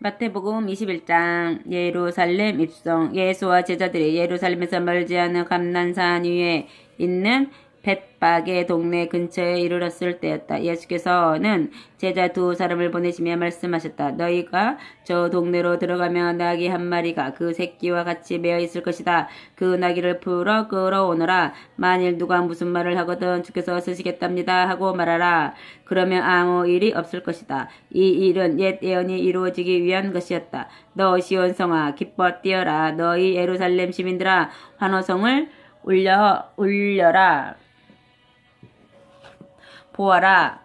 마태복음 21장. 예루살렘 입성. 예수와 제자들이 예루살렘에서 멀지 않은 감난산 위에 있는 벳박의 동네 근처에 이르렀을 때였다. 예수께서는 제자 두 사람을 보내시며 말씀하셨다. 너희가 저 동네로 들어가면 나귀 한 마리가 그 새끼와 같이 매어 있을 것이다. 그 나귀를 풀어 끌어오너라. 만일 누가 무슨 말을 하거든 주께서 쓰시겠답니다 하고 말하라. 그러면 아무 일이 없을 것이다. 이 일은 옛 예언이 이루어지기 위한 것이었다. 너 시온 성아 기뻐 뛰어라. 너희 예루살렘 시민들아 환호성을 울려라. 보아라,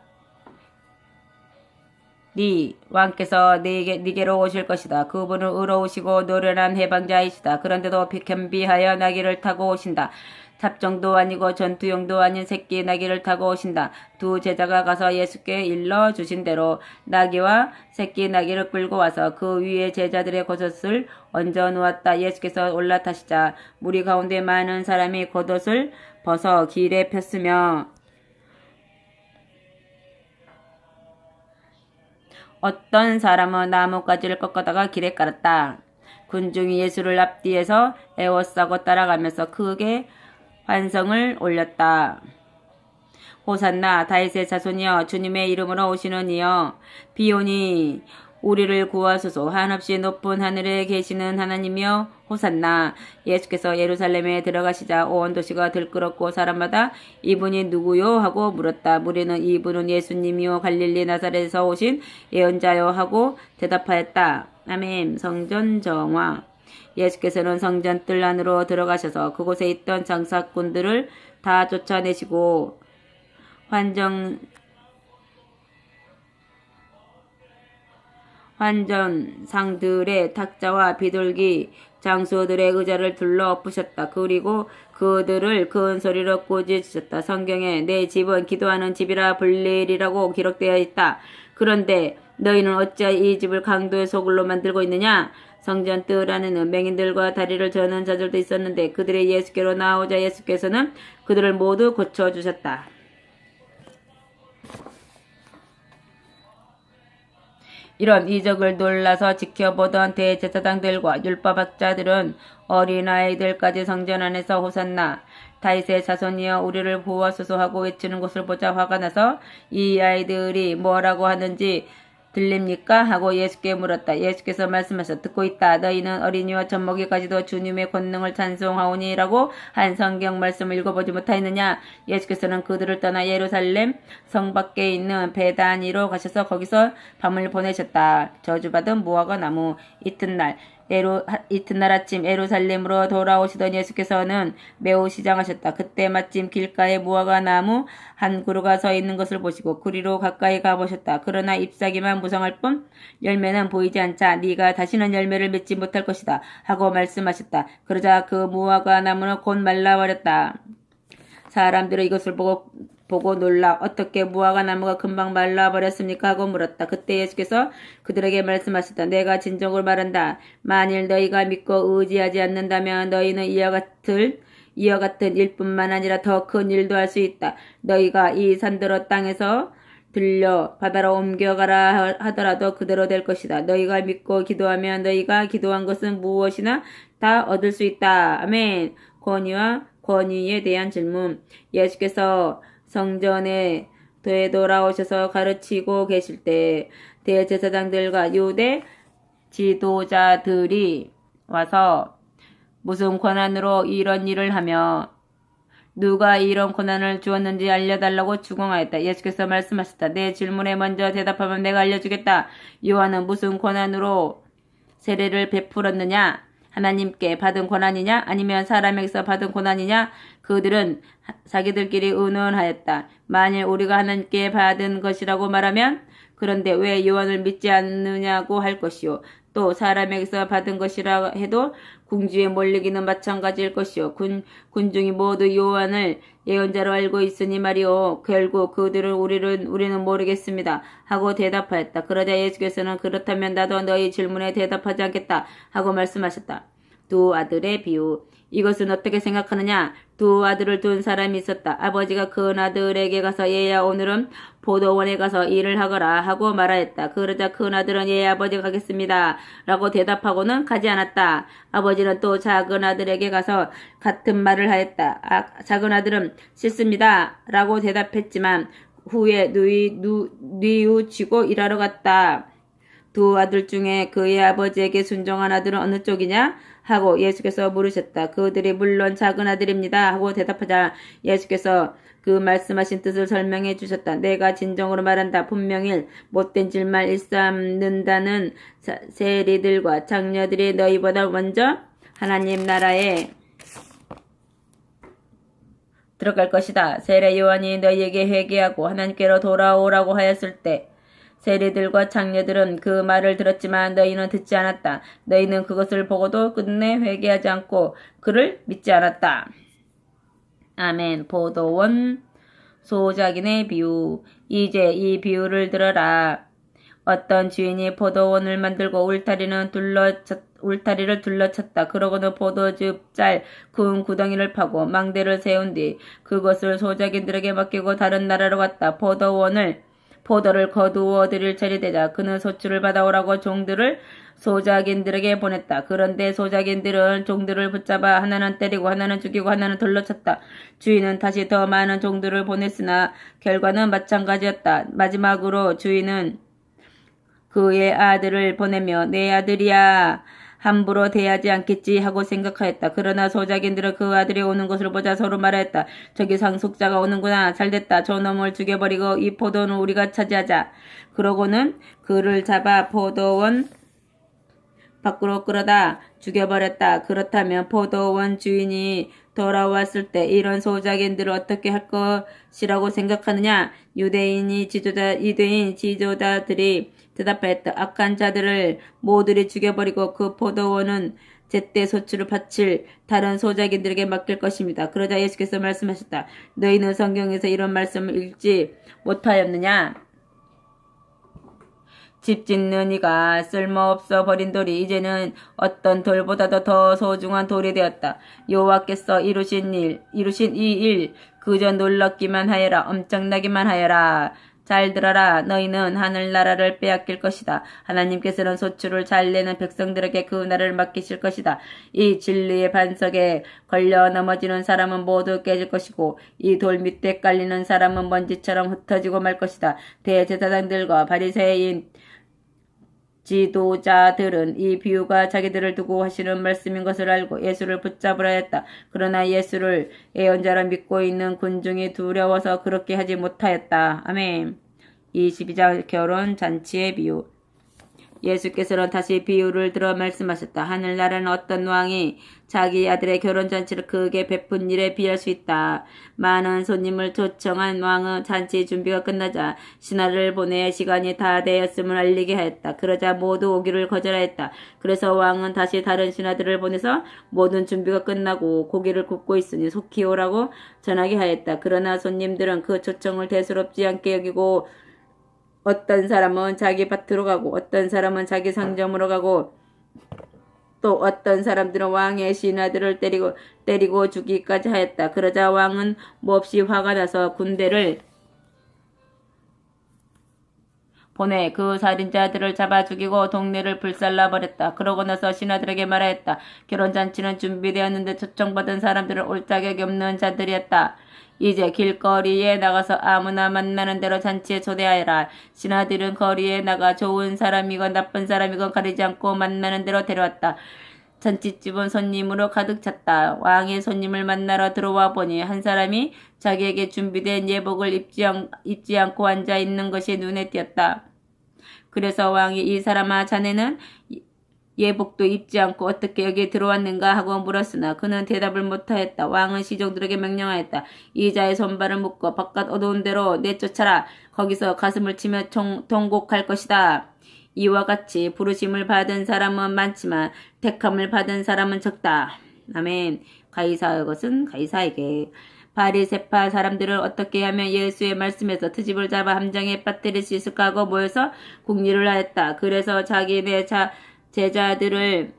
네 왕께서 네게로 오실 것이다. 그분은 의로우시고 노련한 해방자이시다. 그런데도 겸비하여 나귀를 타고 오신다. 잡종도 아니고 전투용도 아닌 새끼 나귀를 타고 오신다. 두 제자가 가서 예수께 일러 주신 대로 나귀와 새끼 나귀를 끌고 와서 그 위에 제자들의 겉옷을 얹어 놓았다. 예수께서 올라타시자 무리 가운데 많은 사람이 겉옷을 벗어 길에 폈으며 어떤 사람은 나뭇가지를 꺾어다가 길에 깔았다. 군중이 예수를 앞뒤에서 에워싸고 따라가면서 크게 환성을 올렸다. 호산나 다윗의 자손이여 주님의 이름으로 오시는 이여 비오니 우리를 구하소서. 한없이 높은 하늘에 계시는 하나님이여 호산나. 예수께서 예루살렘에 들어가시자 온 도시가 들끓었고 사람마다 이분이 누구요 하고 물었다. 무리는 이분은 예수님이요 갈릴리 나사렛에서 오신 예언자요 하고 대답하였다. 아멘. 성전 정화. 예수께서는 성전 뜰 안으로 들어가셔서 그곳에 있던 장사꾼들을 다 쫓아내시고 환전상들의 탁자와 비둘기 장수들의 의자를 둘러 엎으셨다. 그리고 그들을 큰 소리로 꾸짖으셨다. 성경에 내 집은 기도하는 집이라 불리리라고 기록되어 있다. 그런데 너희는 어찌 이 집을 강도의 소굴로 만들고 있느냐? 성전 뜰 안에는 맹인들과 다리를 저는 자들도 있었는데 그들의 예수께로 나오자 예수께서는 그들을 모두 고쳐주셨다. 이런 이적을 놀라서 지켜보던 대제사장들과 율법학자들은 어린아이들까지 성전 안에서 호산나 다윗의 자손이여 우리를 보호하소서 하고 외치는 것을 보자 화가 나서 이 아이들이 뭐라고 하는지 들립니까? 하고 예수께 물었다. 예수께서 말씀하셔 듣고 있다. 너희는 어린이와 젖먹이까지도 주님의 권능을 찬송하오니라고 한 성경 말씀을 읽어보지 못하였느냐? 예수께서는 그들을 떠나 예루살렘 성 밖에 있는 베다니로 가셔서 거기서 밤을 보내셨다. 저주받은 무화과 나무. 이튿날 아침 예루살렘으로 돌아오시던 예수께서는 매우 시장하셨다. 그때 마침 길가에 무화과 나무 한 그루가 서 있는 것을 보시고 그리로 가까이 가보셨다. 그러나 잎사귀만 무성할 뿐 열매는 보이지 않자 네가 다시는 열매를 맺지 못할 것이다 하고 말씀하셨다. 그러자 그 무화과 나무는 곧 말라버렸다. 사람들은 이것을 보고 놀라 어떻게 무화과 나무가 금방 말라버렸습니까? 하고 물었다. 그때 예수께서 그들에게 말씀하셨다. 내가 진정으로 말한다. 만일 너희가 믿고 의지하지 않는다면 너희는 이와 같은 일뿐만 아니라 더 큰 일도 할 수 있다. 너희가 이 산더러 땅에서 들려 바다로 옮겨가라 하더라도 그대로 될 것이다. 너희가 믿고 기도하면 너희가 기도한 것은 무엇이나 다 얻을 수 있다. 아멘. 권위에 대한 질문. 예수께서 성전에 되돌아오셔서 가르치고 계실 때 대제사장들과 유대 지도자들이 와서 무슨 권한으로 이런 일을 하며 누가 이런 권한을 주었는지 알려달라고 추궁하였다. 예수께서 말씀하셨다. 내 질문에 먼저 대답하면 내가 알려주겠다. 요한은 무슨 권한으로 세례를 베풀었느냐? 하나님께 받은 권한이냐 아니면 사람에게서 받은 권한이냐? 그들은 자기들끼리 의논하였다. 만일 우리가 하나님께 받은 것이라고 말하면 그런데 왜 요한을 믿지 않느냐고 할 것이요. 또 사람에게서 받은 것이라 해도 궁지에 몰리기는 마찬가지일 것이요. 군중이 모두 요한을 예언자로 알고 있으니 말이요. 결국 그들은 우리는 모르겠습니다 하고 대답하였다. 그러자 예수께서는 그렇다면 나도 너희 질문에 대답하지 않겠다 하고 말씀하셨다. 두 아들의 비유. 이것은 어떻게 생각하느냐? 두 아들을 둔 사람이 있었다. 아버지가 큰 아들에게 가서 얘야 오늘은 포도원에 가서 일을 하거라 하고 말하였다. 그러자 큰 아들은 예 아버지 가겠습니다 라고 대답하고는 가지 않았다. 아버지는 또 작은 아들에게 가서 같은 말을 하였다. 작은 아들은 싫습니다 라고 대답했지만 후에 뉘우치고 일하러 갔다. 두 아들 중에 그의 아버지에게 순종한 아들은 어느 쪽이냐? 하고 예수께서 물으셨다. 그들이 물론 작은 아들입니다. 하고 대답하자 예수께서 그 말씀하신 뜻을 설명해 주셨다. 내가 진정으로 말한다. 분명히 못된 질만 일삼는다는 세리들과 장녀들이 너희보다 먼저 하나님 나라에 들어갈 것이다. 세례 요한이 너희에게 회개하고 하나님께로 돌아오라고 하였을 때 세리들과 장녀들은 그 말을 들었지만 너희는 듣지 않았다. 너희는 그것을 보고도 끝내 회개하지 않고 그를 믿지 않았다. 아멘. 포도원 소작인의 비유. 이제 이 비유를 들어라. 어떤 주인이 포도원을 만들고 울타리를 둘러쳤다. 그러고는 포도즙 짤 구운 구덩이를 파고 망대를 세운 뒤 그것을 소작인들에게 맡기고 다른 나라로 갔다. 포도를 거두어 드릴 차례 되자 그는 소출을 받아오라고 종들을 소작인들에게 보냈다. 그런데 소작인들은 종들을 붙잡아 하나는 때리고 하나는 죽이고 하나는 돌려쳤다. 주인은 다시 더 많은 종들을 보냈으나 결과는 마찬가지였다. 마지막으로 주인은 그의 아들을 보내며 내 아들이야 함부로 대하지 않겠지 하고 생각하였다. 그러나 소작인들은 그 아들이 오는 것을 보자 서로 말하였다. 저기 상속자가 오는구나. 잘됐다. 저놈을 죽여버리고 이 포도는 우리가 차지하자. 그러고는 그를 잡아 포도원 밖으로 끌어다 죽여버렸다. 그렇다면 포도원 주인이 돌아왔을 때 이런 소작인들을 어떻게 할 것이라고 생각하느냐? 유대인 지도자들이 대답하였다. 악한 자들을 모두를 죽여버리고 그 포도원은 제때 소출을 바칠 다른 소작인들에게 맡길 것입니다. 그러자 예수께서 말씀하셨다. 너희는 성경에서 이런 말씀을 읽지 못하였느냐? 집 짓는 이가 쓸모없어 버린 돌이 이제는 어떤 돌보다도 더 소중한 돌이 되었다. 여호와께서 이루신 이 일 그저 놀랍기만 하여라. 엄청나기만 하여라. 잘 들어라. 너희는 하늘나라를 빼앗길 것이다. 하나님께서는 소출을 잘 내는 백성들에게 그 나라를 맡기실 것이다. 이 진리의 반석에 걸려 넘어지는 사람은 모두 깨질 것이고 이 돌 밑에 깔리는 사람은 먼지처럼 흩어지고 말 것이다. 대제사장들과 바리새인 지도자들은 이 비유가 자기들을 두고 하시는 말씀인 것을 알고 예수를 붙잡으려 했다. 그러나 예수를 예언자라 믿고 있는 군중이 두려워서 그렇게 하지 못하였다. 아멘. 22장 결혼 잔치의 비유. 예수께서는 다시 비유를 들어 말씀하셨다. 하늘나라는 어떤 왕이 자기 아들의 결혼잔치를 크게 베푼 일에 비할 수 있다. 많은 손님을 초청한 왕은 잔치 준비가 끝나자 신하를 보내 시간이 다 되었음을 알리게 하였다. 그러자 모두 오기를 거절하였다. 그래서 왕은 다시 다른 신하들을 보내서 모든 준비가 끝나고 고기를 굽고 있으니 속히 오라고 전하게 하였다. 그러나 손님들은 그 초청을 대수롭지 않게 여기고 어떤 사람은 자기 밭으로 가고 어떤 사람은 자기 상점으로 가고 또 어떤 사람들은 왕의 신하들을 때리고 죽이기까지 하였다. 그러자 왕은 몹시 화가 나서 군대를 보내 그 살인자들을 잡아 죽이고 동네를 불살라 버렸다. 그러고 나서 신하들에게 말하였다. 결혼잔치는 준비되었는데 초청받은 사람들은 올 자격이 없는 자들이었다. 이제 길거리에 나가서 아무나 만나는 대로 잔치에 초대하여라. 신하들은 거리에 나가 좋은 사람이건 나쁜 사람이건 가리지 않고 만나는 대로 데려왔다. 잔치집은 손님으로 가득 찼다. 왕의 손님을 만나러 들어와 보니 한 사람이 자기에게 준비된 예복을 입지 않고 앉아 있는 것이 눈에 띄었다. 그래서 왕이 이 사람아 자네는 예복도 입지 않고 어떻게 여기에 들어왔는가 하고 물었으나 그는 대답을 못하였다. 왕은 시종들에게 명령하였다. 이 자의 손발을 묶어 바깥 어두운 데로 내쫓아라. 거기서 가슴을 치며 통곡할 것이다. 이와 같이 부르심을 받은 사람은 많지만 택함을 받은 사람은 적다. 아멘. 가이사의 것은 가이사에게. 바리새파 사람들을 어떻게 하면 예수의 말씀에서 트집을 잡아 함정에 빠뜨릴 수 있을까 하고 모여서 궁리를 하였다. 그래서 자기네 제자들을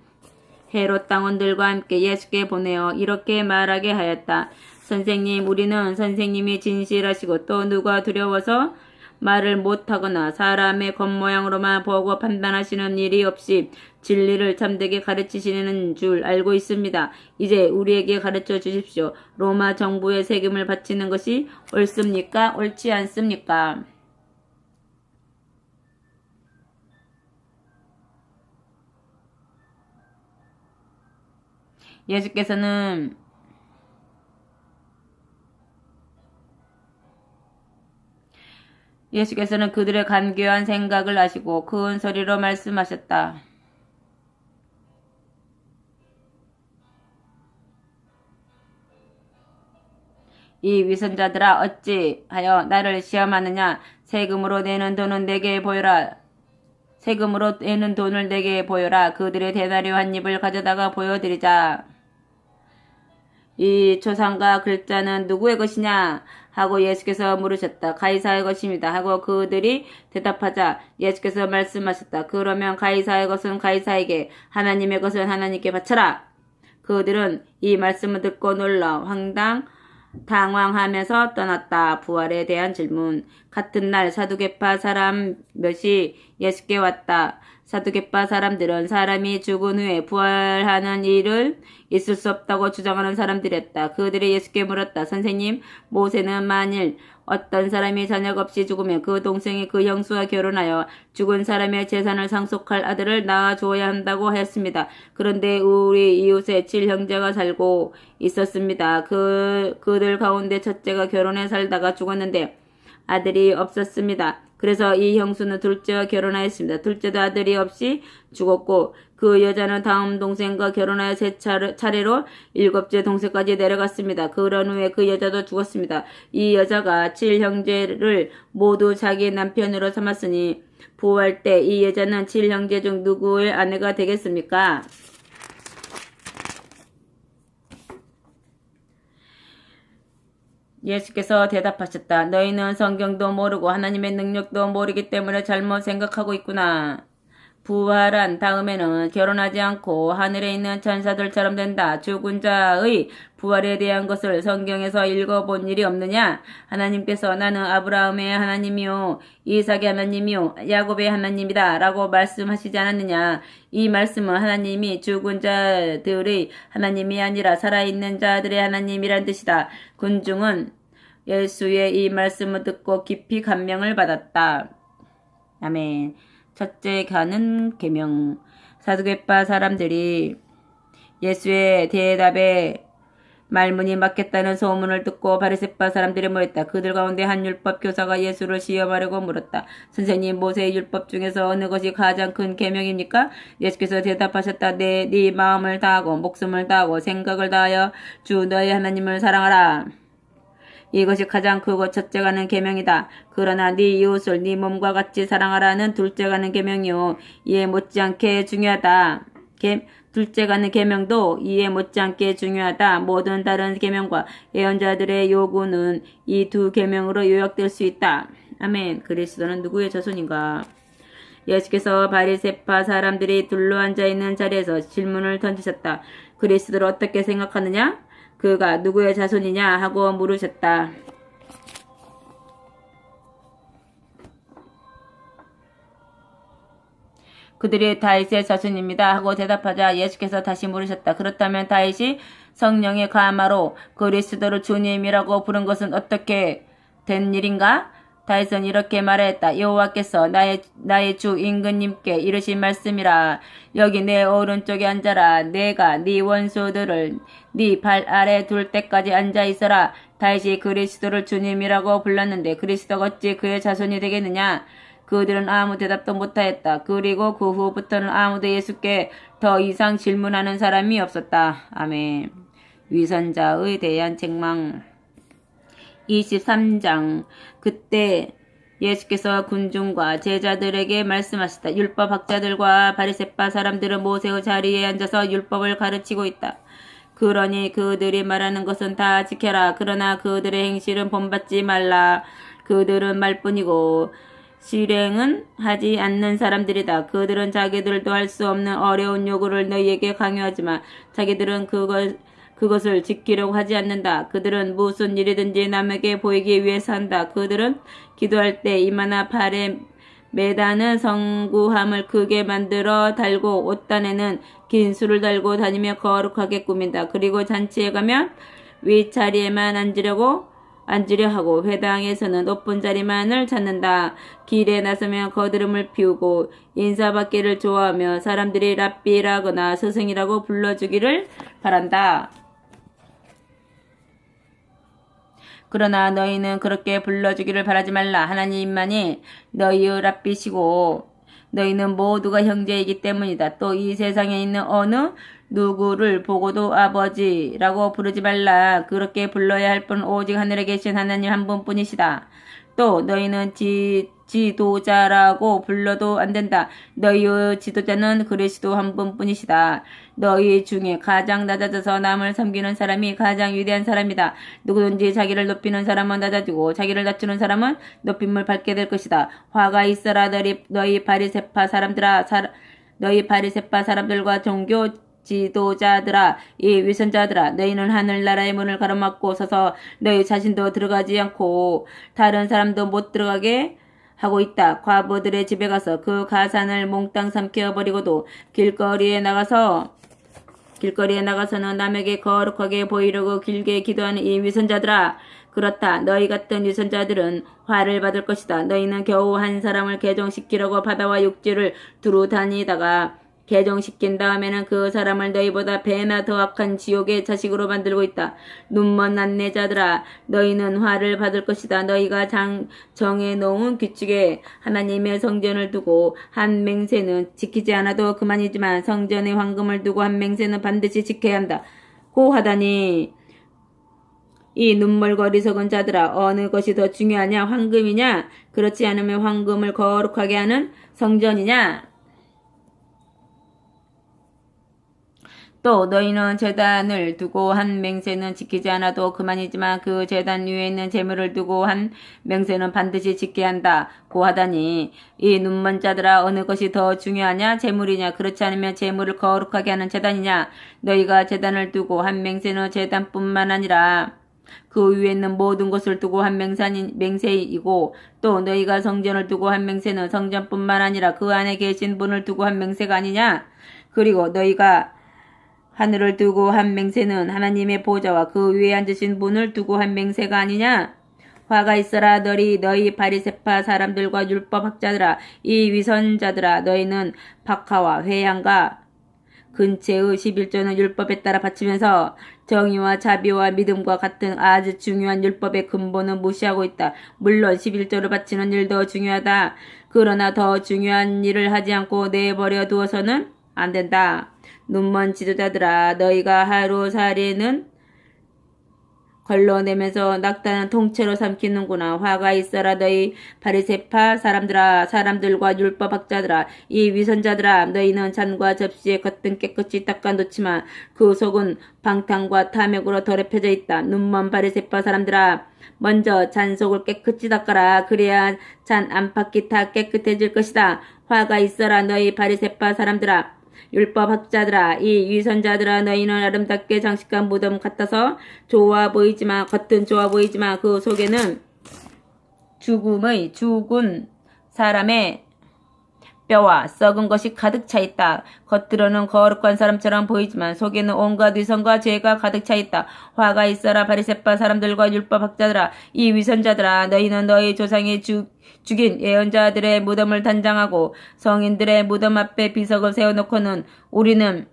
헤롯 당원들과 함께 예수께 보내어 이렇게 말하게 하였다. 선생님, 우리는 선생님이 진실하시고 또 누가 두려워서 말을 못하거나 사람의 겉모양으로만 보고 판단하시는 일이 없이 진리를 참되게 가르치시는 줄 알고 있습니다. 이제 우리에게 가르쳐 주십시오. 로마 정부에 세금을 바치는 것이 옳습니까? 옳지 않습니까? 예수께서는 그들의 간교한 생각을 아시고 큰 소리로 말씀하셨다. 이 위선자들아, 어찌하여 나를 시험하느냐? 세금으로 내는 돈을 내게 보여라. 그들의 데나리오 한 입을 가져다가 보여드리자. 이 초상과 글자는 누구의 것이냐? 하고 예수께서 물으셨다. 가이사의 것입니다. 하고 그들이 대답하자 예수께서 말씀하셨다. 그러면 가이사의 것은 가이사에게, 하나님의 것은 하나님께 바쳐라. 그들은 이 말씀을 듣고 놀라 당황하면서 떠났다. 부활에 대한 질문. 같은 날 사두개파 사람 몇이 예수께 왔다. 사두개파 사람들은 사람이 죽은 후에 부활하는 일은 있을 수 없다고 주장하는 사람들이었다. 그들이 예수께 물었다. 선생님, 모세는 만일 어떤 사람이 자녀가 없이 죽으면 그 동생이 그 형수와 결혼하여 죽은 사람의 재산을 상속할 아들을 낳아줘야 한다고 하였습니다. 그런데 우리 이웃에 7형제가 살고 있었습니다. 그들 가운데 첫째가 결혼해 살다가 죽었는데 아들이 없었습니다. 그래서 이 형수는 둘째와 결혼하였습니다. 둘째도 아들이 없이 죽었고 그 여자는 다음 동생과 결혼하여 세 차례로 7째 동생까지 내려갔습니다. 그런 후에 그 여자도 죽었습니다. 이 여자가 7형제를 모두 자기 남편으로 삼았으니 부활 때 이 여자는 7형제 중 누구의 아내가 되겠습니까? 예수께서 대답하셨다. 너희는 성경도 모르고 하나님의 능력도 모르기 때문에 잘못 생각하고 있구나. 부활한 다음에는 결혼하지 않고 하늘에 있는 천사들처럼 된다. 죽은 자의 부활에 대한 것을 성경에서 읽어본 일이 없느냐? 하나님께서 나는 아브라함의 하나님이요 이삭의 하나님이요 야곱의 하나님이다 라고 말씀하시지 않았느냐? 이 말씀은 하나님이 죽은 자들의 하나님이 아니라 살아있는 자들의 하나님이란 뜻이다. 군중은 예수의 이 말씀을 듣고 깊이 감명을 받았다. 아멘. 첫째 가는 계명. 사두개파 사람들이 예수의 대답에 말문이 막혔다는 소문을 듣고 바리새파 사람들이 모였다. 그들 가운데 한 율법 교사가 예수를 시험하려고 물었다. 선생님, 모세의 율법 중에서 어느 것이 가장 큰 계명입니까? 예수께서 대답하셨다. 네 마음을 다하고 목숨을 다하고 생각을 다하여 주 너의 하나님을 사랑하라. 이것이 가장 크고 첫째가는 계명이다. 그러나 네 이웃을 네 몸과 같이 사랑하라는 둘째가는 계명이요 이에 못지않게 중요하다. 둘째가는 계명도 이에 못지않게 중요하다. 모든 다른 계명과 예언자들의 요구는 이 두 계명으로 요약될 수 있다. 아멘. 그리스도는 누구의 자손인가? 예수께서 바리새파 사람들이 둘러앉아 있는 자리에서 질문을 던지셨다. 그리스도를 어떻게 생각하느냐? 그가 누구의 자손이냐 하고 물으셨다. 그들이 다윗의 자손입니다 하고 대답하자 예수께서 다시 물으셨다. 그렇다면 다윗이 성령의 가마로 그리스도를 주님이라고 부른 것은 어떻게 된 일인가? 다윗은 이렇게 말했다. 여호와께서 나의 주 임금님께 이르신 말씀이라. 여기 내 오른쪽에 앉아라. 내가 네 원수들을 네 발 아래 둘 때까지 앉아 있어라. 다윗이 그리스도를 주님이라고 불렀는데 그리스도가 어찌 그의 자손이 되겠느냐? 그들은 아무 대답도 못하였다. 그리고 그 후부터는 아무도 예수께 더 이상 질문하는 사람이 없었다. 아멘. 위선자에 대한 책망. 23장. 그때 예수께서 군중과 제자들에게 말씀하셨다. 율법 학자들과 바리새파 사람들은 모세의 자리에 앉아서 율법을 가르치고 있다. 그러니 그들이 말하는 것은 다 지켜라. 그러나 그들의 행실은 본받지 말라. 그들은 말뿐이고 실행은 하지 않는 사람들이다. 그들은 자기들도 할 수 없는 어려운 요구를 너희에게 강요하지만 자기들은 그것을 지키려고 하지 않는다. 그들은 무슨 일이든지 남에게 보이기 위해서 한다. 그들은 기도할 때 이마나 팔에 매다는 성구함을 크게 만들어 달고 옷단에는 긴 술을 달고 다니며 거룩하게 꾸민다. 그리고 잔치에 가면 윗자리에만 앉으려 하고 회당에서는 높은 자리만을 찾는다. 길에 나서면 거드름을 피우고 인사받기를 좋아하며 사람들이 랍비라거나 스승이라고 불러주기를 바란다. 그러나 너희는 그렇게 불러주기를 바라지 말라. 하나님만이 너희의 랍비시고 너희는 모두가 형제이기 때문이다. 또 이 세상에 있는 어느 누구를 보고도 아버지라고 부르지 말라. 그렇게 불러야 할 분 오직 하늘에 계신 하나님 한 분뿐이시다. 또 너희는 지도자라고 불러도 안 된다. 너희의 지도자는 그리스도 한 분뿐이시다. 너희 중에 가장 낮아져서 남을 섬기는 사람이 가장 위대한 사람이다. 누구든지 자기를 높이는 사람은 낮아지고 자기를 낮추는 사람은 높임을 받게 될 것이다. 화가 있어라 너희 바리새파 사람들과 종교 지도자들아, 이 위선자들아, 너희는 하늘나라의 문을 가로막고 서서 너희 자신도 들어가지 않고 다른 사람도 못 들어가게 하고 있다. 과부들의 집에 가서 그 가산을 몽땅 삼켜버리고도 길거리에 나가서는 남에게 거룩하게 보이려고 길게 기도하는 이 위선자들아, 그렇다. 너희 같은 위선자들은 화를 받을 것이다. 너희는 겨우 한 사람을 개종시키려고 바다와 육지를 두루 다니다가 개종시킨 다음에는 그 사람을 너희보다 배나 더 악한 지옥의 자식으로 만들고 있다. 눈먼 안내자들아, 너희는 화를 받을 것이다. 너희가 정해놓은 규칙에 하나님의 성전을 두고 한 맹세는 지키지 않아도 그만이지만 성전에 황금을 두고 한 맹세는 반드시 지켜야 한다. 고하다니 이 눈멀거리석은 자들아, 어느 것이 더 중요하냐? 황금이냐? 그렇지 않으면 황금을 거룩하게 하는 성전이냐? 또 너희는 제단을 두고 한 맹세는 지키지 않아도 그만이지만 그 제단 위에 있는 제물을 두고 한 맹세는 반드시 지켜야 한다. 고하다니 이 눈먼 자들아, 어느 것이 더 중요하냐? 제물이냐? 그렇지 않으면 제물을 거룩하게 하는 제단이냐? 너희가 제단을 두고 한 맹세는 제단뿐만 아니라 그 위에 있는 모든 것을 두고 한 맹세이고 또 너희가 성전을 두고 한 맹세는 성전뿐만 아니라 그 안에 계신 분을 두고 한 맹세가 아니냐? 그리고 너희가 하늘을 두고 한 맹세는 하나님의 보좌와 그 위에 앉으신 분을 두고 한 맹세가 아니냐? 화가 있어라 너희 바리새파 사람들과 율법학자들아, 이 위선자들아, 너희는 박하와 회양과 근체의 11조는 율법에 따라 바치면서 정의와 자비와 믿음과 같은 아주 중요한 율법의 근본은 무시하고 있다. 물론 11조를 바치는 일도 중요하다. 그러나 더 중요한 일을 하지 않고 내버려 두어서는 안 된다. 눈먼 지도자들아, 너희가 하루살이는 걸러내면서 낙타는 통째로 삼키는구나. 화가 있어라 너희 바리새파 사람들과 율법학자들아, 이 위선자들아, 너희는 잔과 접시의 겉은 깨끗이 닦아 놓지만 그 속은 방탕과 탐욕으로 더럽혀져 있다. 눈먼 바리새파 사람들아, 먼저 잔 속을 깨끗이 닦아라. 그래야 잔 안팎이 다 깨끗해질 것이다. 화가 있어라 너희 바리새파 사람들아, 율법학자들아, 이 위선자들아, 너희는 아름답게 장식한 무덤 같아서 겉은 좋아 보이지만 그 속에는 죽은 사람의 뼈와 썩은 것이 가득 차 있다. 겉으로는 거룩한 사람처럼 보이지만 속에는 온갖 위선과 죄가 가득 차 있다. 화가 있어라 바리새파 사람들과 율법학자들아, 이 위선자들아, 너희는 너희 조상이 죽인 예언자들의 무덤을 단장하고 성인들의 무덤 앞에 비석을 세워놓고는 우리는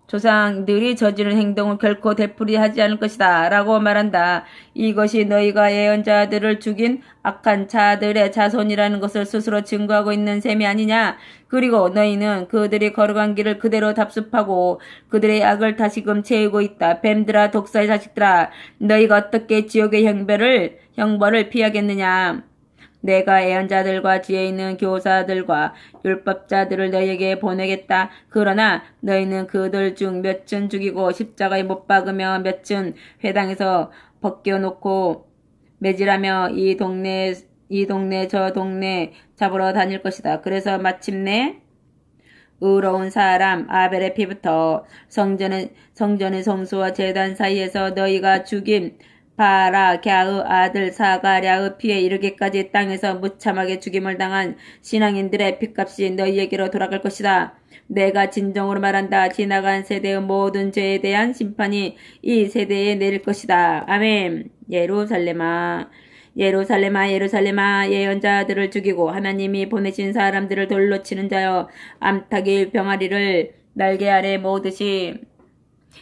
조상들이 저지른 행동을 결코 되풀이하지 않을 것이다 라고 말한다. 이것이 너희가 예언자들을 죽인 악한 자들의 자손이라는 것을 스스로 증거하고 있는 셈이 아니냐? 그리고 너희는 그들이 걸어간 길을 그대로 답습하고 그들의 악을 다시금 채우고 있다. 뱀들아, 독사의 자식들아, 너희가 어떻게 지옥의 형벌을 피하겠느냐? 내가 예언자들과 지혜 있는 교사들과 율법자들을 너희에게 보내겠다. 그러나 너희는 그들 중 몇은 죽이고 십자가에 못 박으며 몇은 회당에서 벗겨놓고 매질하며 이 이 동네 저 동네 잡으러 다닐 것이다. 그래서 마침내 의로운 사람 아벨의 피부터 성전의 성소와 제단 사이에서 너희가 죽인 바라갸의 아들 사가랴의 피에 이르기까지 땅에서 무참하게 죽임을 당한 신앙인들의 피값이 너희에게로 돌아갈 것이다. 내가 진정으로 말한다. 지나간 세대의 모든 죄에 대한 심판이 이 세대에 내릴 것이다. 아멘. 예루살렘아 예루살렘아 예루살렘아 예언자들을 죽이고 하나님이 보내신 사람들을 돌로 치는 자여 암탉이 병아리를 날개 아래 모으듯이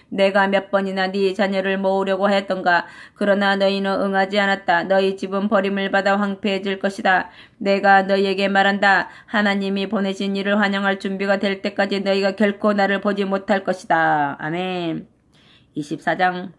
내가 몇 번이나 네 자녀를 모으려고 하였던가. 그러나 너희는 응하지 않았다. 너희 집은 버림을 받아 황폐해질 것이다. 내가 너희에게 말한다. 하나님이 보내신 이를 환영할 준비가 될 때까지 너희가 결코 나를 보지 못할 것이다. 아멘. 24장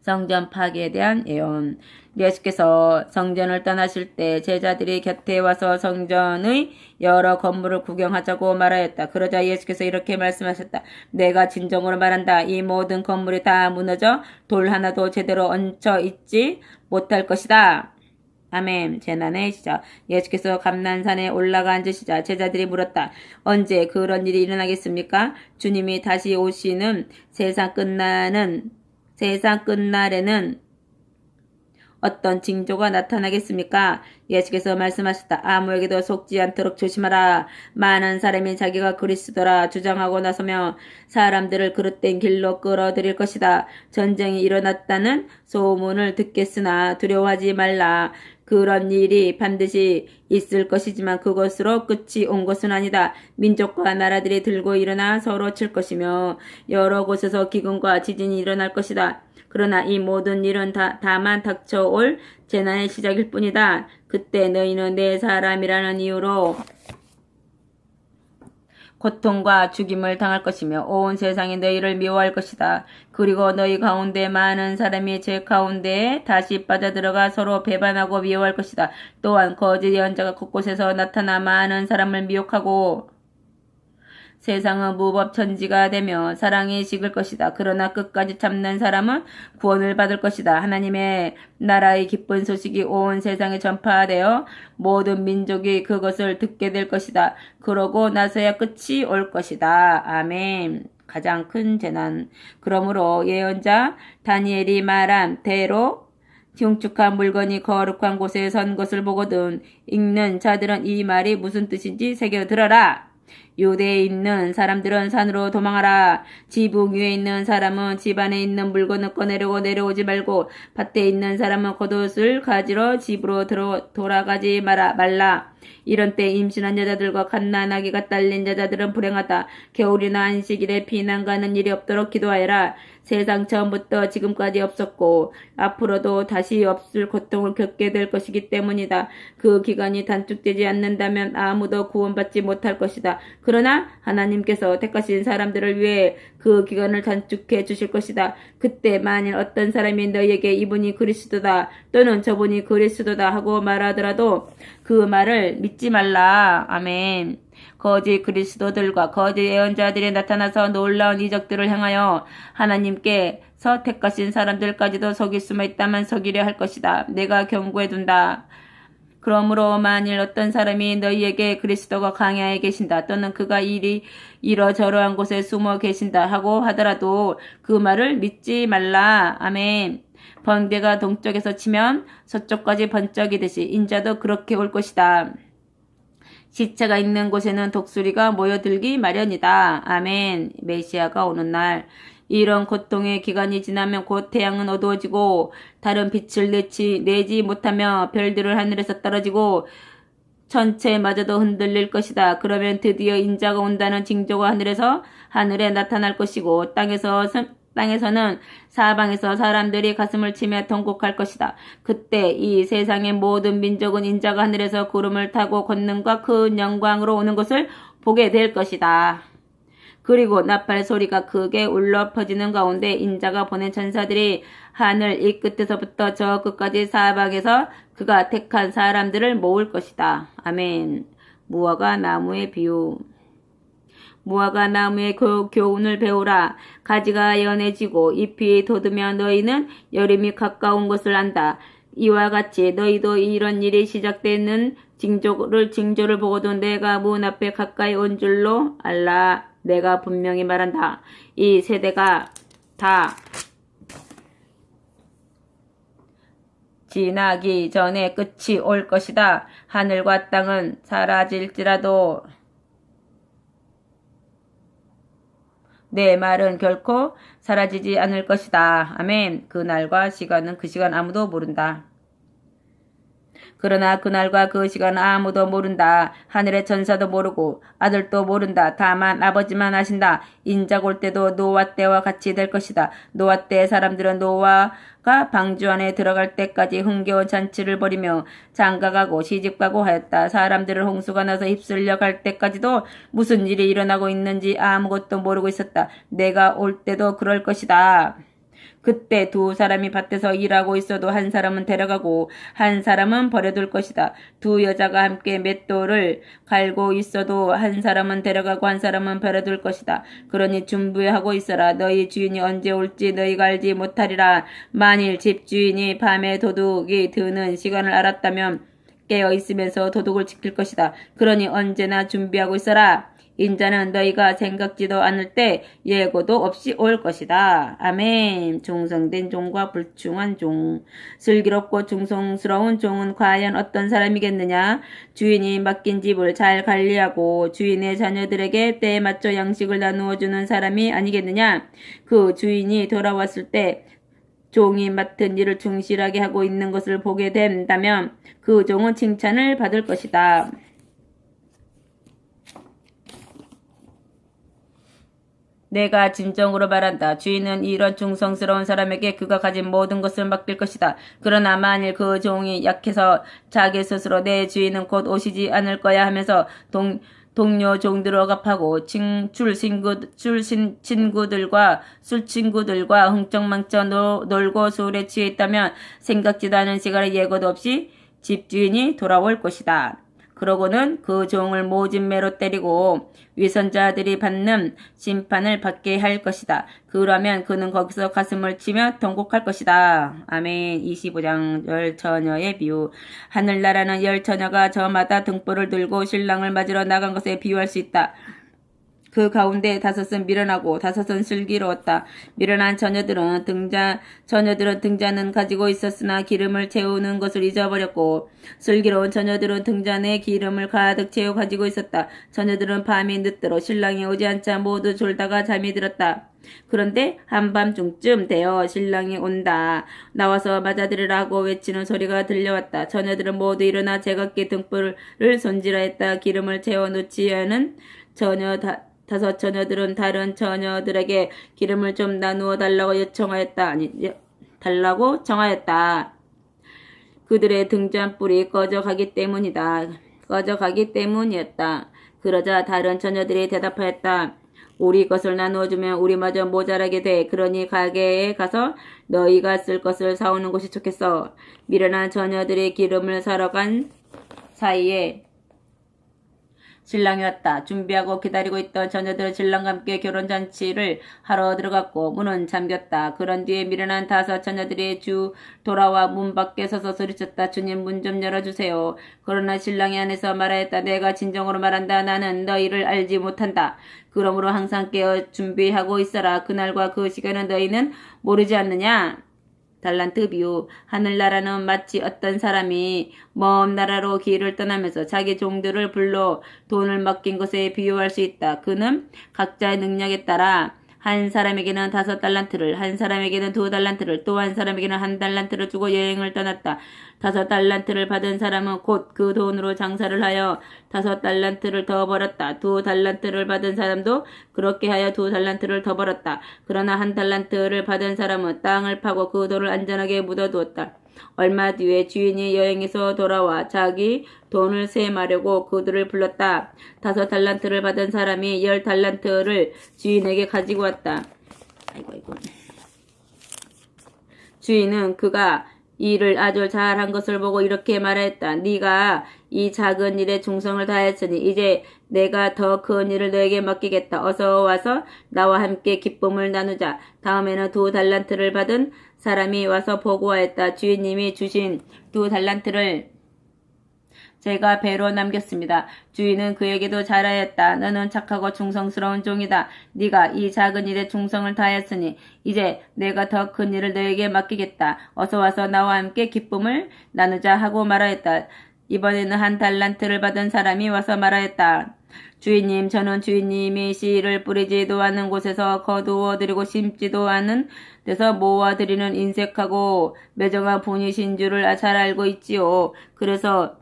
성전 파괴에 대한 예언. 예수께서 성전을 떠나실 때 제자들이 곁에 와서 성전의 여러 건물을 구경하자고 말하였다. 그러자 예수께서 이렇게 말씀하셨다. 내가 진정으로 말한다. 이 모든 건물이 다 무너져 돌 하나도 제대로 얹혀 있지 못할 것이다. 아멘. 재난의 시작. 예수께서 감난산에 올라가 앉으시자 제자들이 물었다. 언제 그런 일이 일어나겠습니까? 주님이 다시 오시는 세상 끝날에는 어떤 징조가 나타나겠습니까? 예수께서 말씀하셨다. 아무에게도 속지 않도록 조심하라. 많은 사람이 자기가 그리스도라 주장하고 나서며 사람들을 그릇된 길로 끌어들일 것이다. 전쟁이 일어났다는 소문을 듣겠으나 두려워하지 말라. 그런 일이 반드시 있을 것이지만 그것으로 끝이 온 것은 아니다. 민족과 나라들이 들고 일어나 서로 칠 것이며 여러 곳에서 기근과 지진이 일어날 것이다. 그러나 이 모든 일은 다만 닥쳐올 재난의 시작일 뿐이다. 그때 너희는 내 사람이라는 이유로 고통과 죽임을 당할 것이며 온 세상이 너희를 미워할 것이다. 그리고 너희 가운데 많은 사람이 제 가운데에 다시 빠져들어가 서로 배반하고 미워할 것이다. 또한 거짓 예언자가 곳곳에서 나타나 많은 사람을 미혹하고 세상은 무법천지가 되며 사랑이 식을 것이다. 그러나 끝까지 참는 사람은 구원을 받을 것이다. 하나님의 나라의 기쁜 소식이 온 세상에 전파되어 모든 민족이 그것을 듣게 될 것이다. 그러고 나서야 끝이 올 것이다. 아멘. 가장 큰 재난. 그러므로 예언자 다니엘이 말한 대로 흉측한 물건이 거룩한 곳에 선 것을 보거든 읽는 자들은 이 말이 무슨 뜻인지 새겨들어라. 유대에 있는 사람들은 산으로 도망하라. 지붕 위에 있는 사람은 집 안에 있는 물건을 꺼내려고 내려오지 말고 밭에 있는 사람은 겉옷을 가지러 집으로 돌아가지 말라. 이런 때 임신한 여자들과 갓난아기가 딸린 여자들은 불행하다. 겨울이나 안식일에 피난 가는 일이 없도록 기도하여라. 세상 처음부터 지금까지 없었고 앞으로도 다시 없을 고통을 겪게 될 것이기 때문이다. 그 기간이 단축되지 않는다면 아무도 구원받지 못할 것이다. 그러나 하나님께서 택하신 사람들을 위해 그 기간을 단축해 주실 것이다. 그때 만일 어떤 사람이 너희에게 이분이 그리스도다 또는 저분이 그리스도다 하고 말하더라도 그 말을 믿지 말라. 아멘. 거짓 그리스도들과 거짓 예언자들이 나타나서 놀라운 이적들을 행하여 하나님께서 택하신 사람들까지도 속일 수만 있다면 속이려 할 것이다. 내가 경고해둔다. 그러므로 만일 어떤 사람이 너희에게 그리스도가 광야에 계신다 또는 그가 이러저러한 곳에 숨어 계신다 하고 하더라도 그 말을 믿지 말라. 아멘. 번개가 동쪽에서 치면 서쪽까지 번쩍이듯이 인자도 그렇게 올 것이다. 시체가 있는 곳에는 독수리가 모여들기 마련이다. 아멘. 메시아가 오는 날. 이런 고통의 기간이 지나면 곧 태양은 어두워지고 달은 빛을 내지 못하며 별들을 하늘에서 떨어지고 천체마저도 흔들릴 것이다. 그러면 드디어 인자가 온다는 징조가 하늘에 나타날 것이고 땅에서는 사방에서 사람들이 가슴을 치며 통곡할 것이다. 그때 이 세상의 모든 민족은 인자가 하늘에서 구름을 타고 권능과 큰 영광으로 오는 것을 보게 될 것이다. 그리고 나팔 소리가 크게 울려 퍼지는 가운데 인자가 보낸 천사들이 하늘 이 끝에서부터 저 끝까지 사방에서 그가 택한 사람들을 모을 것이다. 아멘. 무화과 나무의 비유. 무화과 나무의 교훈을 배우라. 가지가 연해지고 잎이 돋으며 너희는 여름이 가까운 것을 안다. 이와 같이 너희도 이런 일이 시작되는 징조를 보고도 내가 문 앞에 가까이 온 줄로 알라. 내가 분명히 말한다. 이 세대가 다 지나기 전에 끝이 올 것이다. 하늘과 땅은 사라질지라도 내 말은 결코 사라지지 않을 것이다. 아멘. 그 날과 시간은 그 시간 아무도 모른다. 그러나 그날과 그 시간 아무도 모른다. 하늘의 천사도 모르고 아들도 모른다. 다만 아버지만 아신다. 인자가 올 때도 노아 때와 같이 될 것이다. 노아 때 사람들은 노아가 방주 안에 들어갈 때까지 흥겨운 잔치를 벌이며 장가가고 시집가고 하였다. 사람들은 홍수가 나서 휩쓸려 갈 때까지도 무슨 일이 일어나고 있는지 아무것도 모르고 있었다. 내가 올 때도 그럴 것이다. 그때 두 사람이 밭에서 일하고 있어도 한 사람은 데려가고 한 사람은 버려둘 것이다. 두 여자가 함께 맷돌을 갈고 있어도 한 사람은 데려가고 한 사람은 버려둘 것이다. 그러니 준비하고 있어라. 너희 주인이 언제 올지 너희가 알지 못하리라. 만일 집주인이 밤에 도둑이 드는 시간을 알았다면 깨어 있으면서 도둑을 지킬 것이다. 그러니 언제나 준비하고 있어라. 인자는 너희가 생각지도 않을 때 예고도 없이 올 것이다. 아멘. 충성된 종과 불충한 종. 슬기롭고 충성스러운 종은 과연 어떤 사람이겠느냐? 주인이 맡긴 집을 잘 관리하고 주인의 자녀들에게 때에 맞춰 양식을 나누어주는 사람이 아니겠느냐? 그 주인이 돌아왔을 때 종이 맡은 일을 충실하게 하고 있는 것을 보게 된다면 그 종은 칭찬을 받을 것이다. 내가 진정으로 말한다. 주인은 이런 충성스러운 사람에게 그가 가진 모든 것을 맡길 것이다. 그러나 만일 그 종이 약해서 자기 스스로 내 주인은 곧 오시지 않을 거야 하면서 동료 종들을 억압하고 술친구들과 흥청망청 놀고 술에 취해 있다면 생각지도 않은 시간에 예고도 없이 집주인이 돌아올 것이다. 그러고는 그 종을 모진매로 때리고 위선자들이 받는 심판을 받게 할 것이다. 그러면 그는 거기서 가슴을 치며 통곡할 것이다. 아멘. 25장 열처녀의 비유. 하늘나라는 열처녀가 저마다 등불을 들고 신랑을 맞으러 나간 것에 비유할 수 있다. 그 가운데 5은 미련하고 5은 슬기로웠다. 미련한 처녀들은 등잔은 가지고 있었으나 기름을 채우는 것을 잊어버렸고 슬기로운 처녀들은 등잔에 기름을 가득 채워 가지고 있었다. 처녀들은 밤이 늦도록 신랑이 오지 않자 모두 졸다가 잠이 들었다. 그런데 한밤중쯤 되어 신랑이 온다. 나와서 맞아들으라고 외치는 소리가 들려왔다. 처녀들은 모두 일어나 제각기 등불을 손질하였다. 기름을 채워 놓지 않은 5 처녀들은 다른 처녀들에게 기름을 좀 나누어 달라고 청하였다. 그들의 등잔불이 꺼져가기 때문이었다. 그러자 다른 처녀들이 대답하였다. 우리 것을 나누어주면 우리마저 모자라게 돼. 그러니 가게에 가서 너희가 쓸 것을 사오는 것이 좋겠어. 미련한 처녀들이 기름을 사러 간 사이에 신랑이 왔다. 준비하고 기다리고 있던 처녀들은 신랑과 함께 결혼잔치를 하러 들어갔고 문은 잠겼다. 그런 뒤에 미련한 5 처녀들이 돌아와 문 밖에 서서 소리쳤다. 주님, 문 좀 열어주세요. 그러나 신랑이 안에서 말하였다. 내가 진정으로 말한다. 나는 너희를 알지 못한다. 그러므로 항상 깨어 준비하고 있어라. 그날과 그 시간은 너희는 모르지 않느냐? 달란트 비유. 하늘나라는 마치 어떤 사람이 먼 나라로 길을 떠나면서 자기 종들을 불러 돈을 맡긴 것에 비유할 수 있다. 그는 각자의 능력에 따라 한 사람에게는 5 달란트를, 한 사람에게는 2 달란트를, 또 한 사람에게는 1 달란트를 주고 여행을 떠났다. 5 달란트를 받은 사람은 곧 그 돈으로 장사를 하여 5 달란트를 더 벌었다. 2 달란트를 받은 사람도 그렇게 하여 2 달란트를 더 벌었다. 그러나 1 달란트를 받은 사람은 땅을 파고 그 돈을 안전하게 묻어두었다. 얼마 뒤에 주인이 여행에서 돌아와 자기 돈을 세마려고 그들을 불렀다. 5 달란트를 받은 사람이 10 달란트를 주인에게 가지고 왔다. 주인은 그가 일을 아주 잘한 것을 보고 이렇게 말하였다. 네가 이 작은 일에 충성을 다했으니 이제 내가 더 큰 일을 너에게 맡기겠다. 어서 와서 나와 함께 기쁨을 나누자. 다음에는 2달란트를 받은 사람이 와서 보고하였다. 주인님이 주신 2달란트를 제가 배로 남겼습니다. 주인은 그에게도 잘하였다. 너는 착하고 충성스러운 종이다. 네가 이 작은 일에 충성을 다했으니 이제 내가 더 큰 일을 너에게 맡기겠다. 어서 와서 나와 함께 기쁨을 나누자 하고 말하였다. 이번에는 1달란트를 받은 사람이 와서 말하였다. 주인님, 저는 주인님이 씨를 뿌리지도 않은 곳에서 거두어 드리고 심지도 않은 데서 모아 드리는 인색하고 매정한 분이신 줄을 잘 알고 있지요. 그래서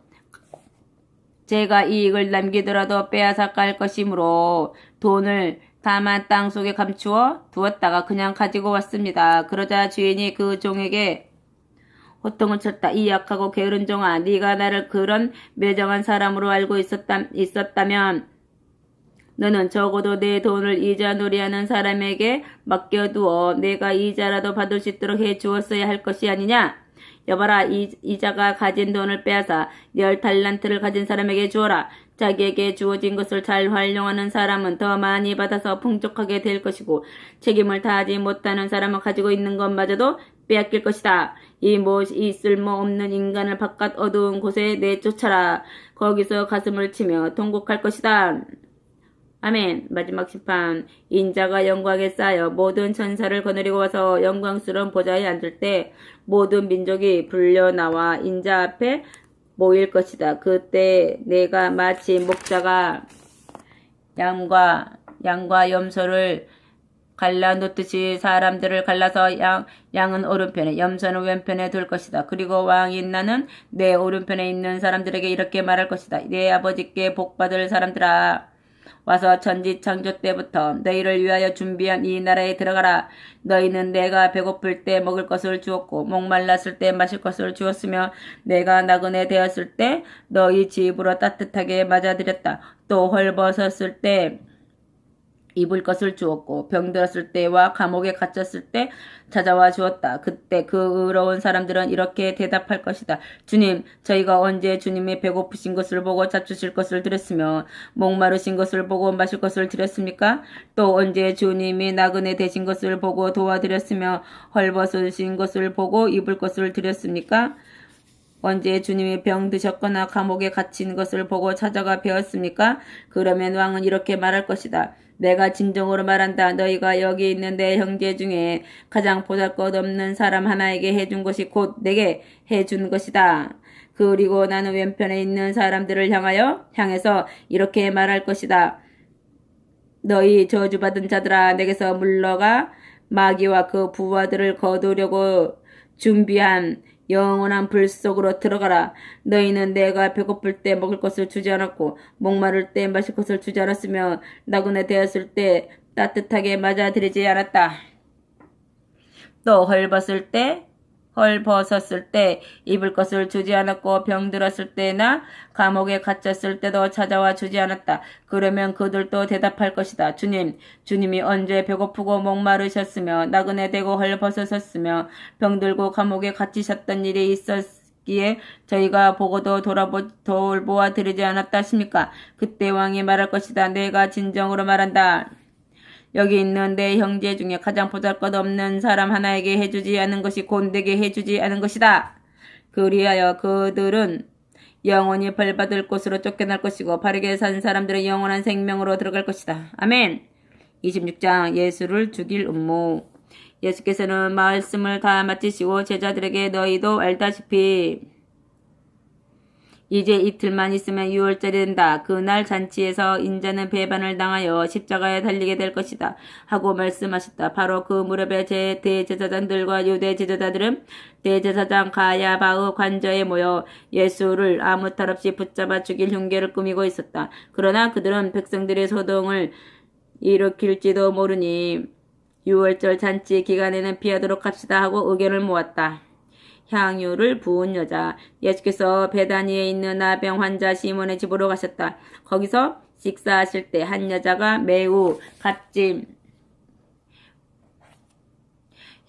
제가 이익을 남기더라도 빼앗아 갈 것이므로 돈을 다만 땅 속에 감추어 두었다가 그냥 가지고 왔습니다. 그러자 주인이 그 종에게 호통을 쳤다. 이 약하고 게으른 종아, 네가 나를 그런 매정한 사람으로 알고 있었다면 너는 적어도 내 돈을 이자 놀이하는 사람에게 맡겨두어 내가 이자라도 받을 수 있도록 해주었어야 할 것이 아니냐? 여봐라, 이자가 가진 돈을 빼앗아 10달란트를 가진 사람에게 주어라. 자기에게 주어진 것을 잘 활용하는 사람은 더 많이 받아서 풍족하게 될 것이고 책임을 다하지 못하는 사람은 가지고 있는 것마저도 빼앗길 것이다. 이 쓸모없는 인간을 바깥 어두운 곳에 내쫓아라. 거기서 가슴을 치며 통곡할 것이다. 아멘. 마지막 심판. 인자가 영광에 쌓여 모든 천사를 거느리고 와서 영광스러운 보좌에 앉을 때 모든 민족이 불려나와 인자 앞에 모일 것이다. 그때 내가 마치 목자가 양과 염소를 갈라놓듯이 사람들을 갈라서 양은 오른편에 염소는 왼편에 둘 것이다. 그리고 왕인 나는 내 오른편에 있는 사람들에게 이렇게 말할 것이다. 내 아버지께 복받을 사람들아, 와서 천지 창조 때부터 너희를 위하여 준비한 이 나라에 들어가라. 너희는 내가 배고플 때 먹을 것을 주었고 목말랐을 때 마실 것을 주었으며 내가 나그네 되었을 때 너희 집으로 따뜻하게 맞아들였다. 또 헐벗었을 때 입을 것을 주었고 병들었을 때와 감옥에 갇혔을 때 찾아와 주었다. 그때 그 의로운 사람들은 이렇게 대답할 것이다. 주님, 저희가 언제 주님이 배고프신 것을 보고 잡수실 것을 드렸으며 목마르신 것을 보고 마실 것을 드렸습니까? 또 언제 주님이 나그네 되신 것을 보고 도와드렸으며 헐벗으신 것을 보고 입을 것을 드렸습니까? 언제 주님이 병드셨거나 감옥에 갇힌 것을 보고 찾아가 배웠습니까? 그러면 왕은 이렇게 말할 것이다. 내가 진정으로 말한다. 너희가 여기 있는 내 형제 중에 가장 보잘것없는 사람 하나에게 해준 것이 곧 내게 해준 것이다. 그리고 나는 왼편에 있는 사람들을 향해서 이렇게 말할 것이다. 너희 저주받은 자들아, 내게서 물러가 마귀와 그 부하들을 거두려고 준비한 영원한 불 속으로 들어가라. 너희는 내가 배고플 때 먹을 것을 주지 않았고 목마를 때 마실 것을 주지 않았으며 나그네 되었을 때 따뜻하게 맞아들이지 않았다. 또 헐벗었을 때 입을 것을 주지 않았고 병들었을 때나 감옥에 갇혔을 때도 찾아와 주지 않았다. 그러면 그들도 대답할 것이다. 주님이 언제 배고프고 목마르셨으며 나그네 되고 헐벗으셨으며 병들고 감옥에 갇히셨던 일이 있었기에 저희가 보고도 돌보아 드리지 않았다 하십니까? 그때 왕이 말할 것이다. 내가 진정으로 말한다. 여기 있는 내 형제 중에 가장 보잘것없는 사람 하나에게 해주지 않은 것이 곧 내게 해주지 않은 것이다. 그리하여 그들은 영원히 벌받을 곳으로 쫓겨날 것이고 바르게 산 사람들은 영원한 생명으로 들어갈 것이다. 아멘. 26장 예수를 죽일 음모. 예수께서는 말씀을 다 마치시고 제자들에게 너희도 알다시피 이제 이틀만 있으면 6월절이 된다. 그날 잔치에서 인자는 배반을 당하여 십자가에 달리게 될 것이다. 하고 말씀하셨다. 바로 그 무렵에 대제사장들과 유대 지도자들은 대제사장 가야바의 관저에 모여 예수를 아무 탈 없이 붙잡아 죽일 흉계를 꾸미고 있었다. 그러나 그들은 백성들의 소동을 일으킬지도 모르니 6월절 잔치 기간에는 피하도록 합시다 하고 의견을 모았다. 향유를 부은 여자. 예수께서 베다니에 있는 나병 환자 시몬의 집으로 가셨다. 거기서 식사하실 때 한 여자가 매우 값진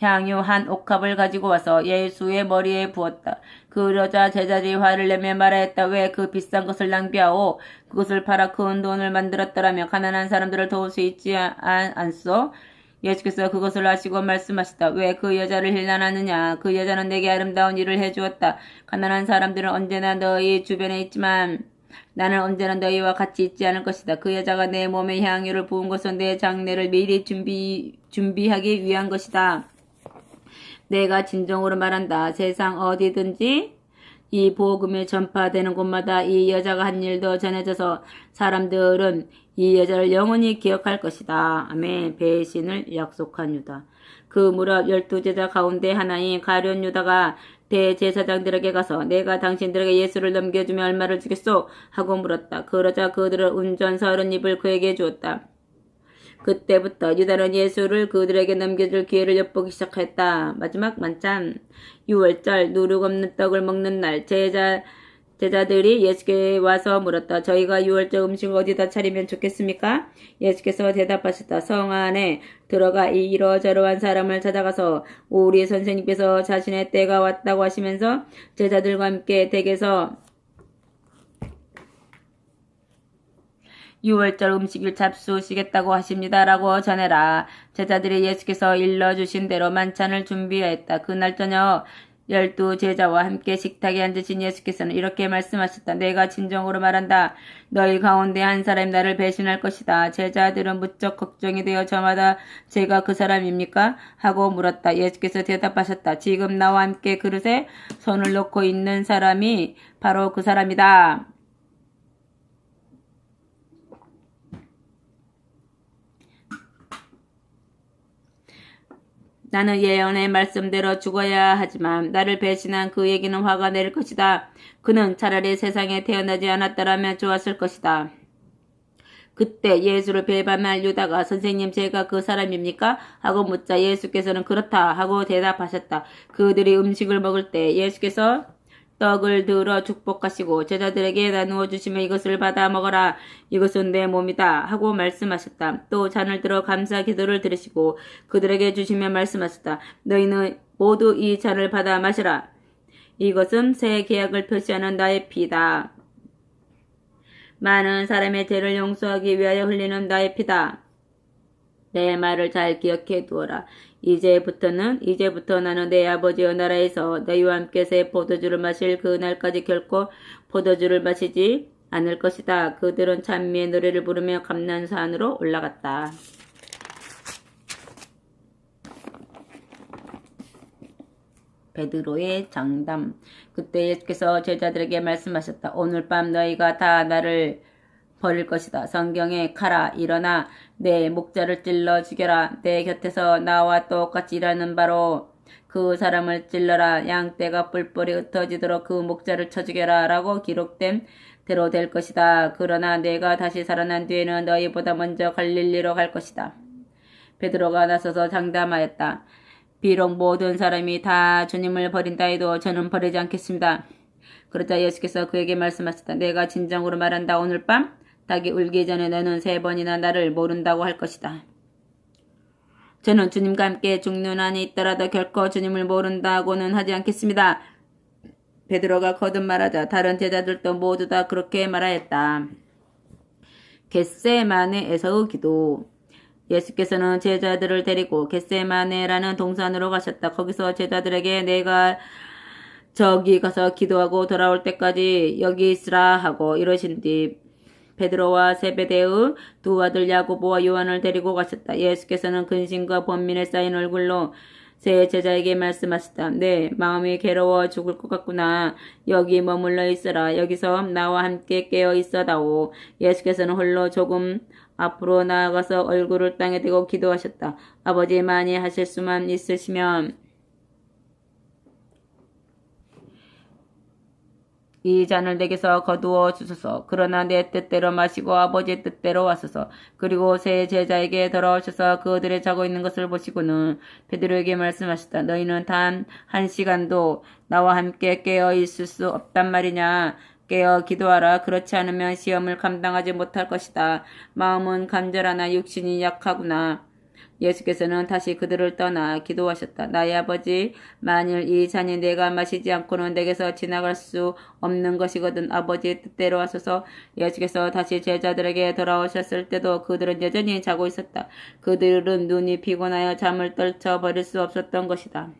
향유 한 옥합을 가지고 와서 예수의 머리에 부었다. 그러자 제자들이 화를 내며 말하였다. 왜 그 비싼 것을 낭비하오? 그것을 팔아 큰 돈을 만들었더라면 가난한 사람들을 도울 수 있지 않소? 예수께서 그것을 아시고 말씀하시다. 왜 그 여자를 힐난하느냐? 그 여자는 내게 아름다운 일을 해주었다. 가난한 사람들은 언제나 너희 주변에 있지만 나는 언제나 너희와 같이 있지 않을 것이다. 그 여자가 내 몸에 향유를 부은 것은 내 장례를 미리 준비하기 위한 것이다. 내가 진정으로 말한다. 세상 어디든지 이 복음이 전파되는 곳마다 이 여자가 한 일도 전해져서 사람들은 이 여자를 영원히 기억할 것이다. 아멘. 배신을 약속한 유다. 그 무렵 12제자 가운데 하나인 가룟 유다가 대제사장들에게 가서 내가 당신들에게 예수를 넘겨주면 얼마를 주겠소? 하고 물었다. 그러자 그들은 운전 30입을 그에게 주었다. 그때부터 유다는 예수를 그들에게 넘겨줄 기회를 엿보기 시작했다. 마지막 만찬. 6월절 누룩 없는 떡을 먹는 날 제자들이 예수께 와서 물었다. 저희가 6월절 음식을 어디다 차리면 좋겠습니까? 예수께서 대답하셨다. 성 안에 들어가 이러저러한 사람을 찾아가서 우리 선생님께서 자신의 때가 왔다고 하시면서 제자들과 함께 댁에서 6월절 음식을 잡수시겠다고 하십니다. 라고 전해라. 제자들이 예수께서 일러주신 대로 만찬을 준비했다. 그날 저녁 12제자와 함께 식탁에 앉으신 예수께서는 이렇게 말씀하셨다. 내가 진정으로 말한다. 너희 가운데 한 사람이 나를 배신할 것이다. 제자들은 무척 걱정이 되어 저마다 제가 그 사람입니까? 하고 물었다. 예수께서 대답하셨다. 지금 나와 함께 그릇에 손을 놓고 있는 사람이 바로 그 사람이다. 나는 예언의 말씀대로 죽어야 하지만 나를 배신한 그에게는 화가 낼 것이다. 그는 차라리 세상에 태어나지 않았더라면 좋았을 것이다. 그때 예수를 배반할 유다가 선생님 제가 그 사람입니까? 하고 묻자 예수께서는 그렇다 하고 대답하셨다. 그들이 음식을 먹을 때 예수께서 떡을 들어 축복하시고 제자들에게 나누어 주시며 이것을 받아 먹어라. 이것은 내 몸이다. 하고 말씀하셨다. 또 잔을 들어 감사 기도를 드리시고 그들에게 주시며 말씀하셨다. 너희는 모두 이 잔을 받아 마시라. 이것은 새 계약을 표시하는 나의 피다. 많은 사람의 죄를 용서하기 위하여 흘리는 나의 피다. 내 말을 잘 기억해 두어라. 이제부터 나는 내 아버지의 나라에서 너희와 함께 새 포도주를 마실 그 날까지 결코 포도주를 마시지 않을 것이다. 그들은 찬미의 노래를 부르며 감난산으로 올라갔다. 베드로의 장담. 그때 예수께서 제자들에게 말씀하셨다. 오늘 밤 너희가 다 나를 버릴 것이다. 성경에 가라 일어나 내 목자를 찔러 죽여라. 내 곁에서 나와 똑같이 일하는 바로 그 사람을 찔러라. 양떼가 뿔뿔이 흩어지도록 그 목자를 쳐 죽여라. 라고 기록된 대로 될 것이다. 그러나 내가 다시 살아난 뒤에는 너희보다 먼저 갈릴리로 갈 것이다. 베드로가 나서서 장담하였다. 비록 모든 사람이 다 주님을 버린다 해도 저는 버리지 않겠습니다. 그러자 예수께서 그에게 말씀하셨다. 내가 진정으로 말한다. 오늘 밤 닭이 울기 전에 너는 3번이나 나를 모른다고 할 것이다. 저는 주님과 함께 죽는 한이 있더라도 결코 주님을 모른다고는 하지 않겠습니다. 베드로가 거듭 말하자 다른 제자들도 모두 다 그렇게 말하였다. 겟세마네에서의 기도. 예수께서는 제자들을 데리고 겟세마네라는 동산으로 가셨다. 거기서 제자들에게 내가 저기 가서 기도하고 돌아올 때까지 여기 있으라 하고 이러신 뒤 베드로와 세베대의 두 아들 야고보와 요한을 데리고 가셨다. 예수께서는 근심과 번민에 쌓인 얼굴로 세 제자에게 말씀하셨다. 내 마음이 괴로워 죽을 것 같구나. 여기 머물러 있어라. 여기서 나와 함께 깨어 있어다오. 예수께서는 홀로 조금 앞으로 나아가서 얼굴을 땅에 대고 기도하셨다. 아버지 만이 하실 수만 있으시면 이 잔을 내게서 거두어 주소서. 그러나 내 뜻대로 마시고 아버지의 뜻대로 하소서. 그리고 세 제자에게 돌아오셔서 그들의 자고 있는 것을 보시고는 베드로에게 말씀하셨다. 너희는 단 1시간도 나와 함께 깨어 있을 수 없단 말이냐. 깨어 기도하라. 그렇지 않으면 시험을 감당하지 못할 것이다. 마음은 간절하나 육신이 약하구나. 예수께서는 다시 그들을 떠나 기도하셨다. 나의 아버지, 만일 이 잔이 내가 마시지 않고는 내게서 지나갈 수 없는 것이거든 아버지의 뜻대로 하소서. 예수께서 다시 제자들에게 돌아오셨을 때도 그들은 여전히 자고 있었다. 그들은 눈이 피곤하여 잠을 떨쳐버릴 수 없었던 것이다.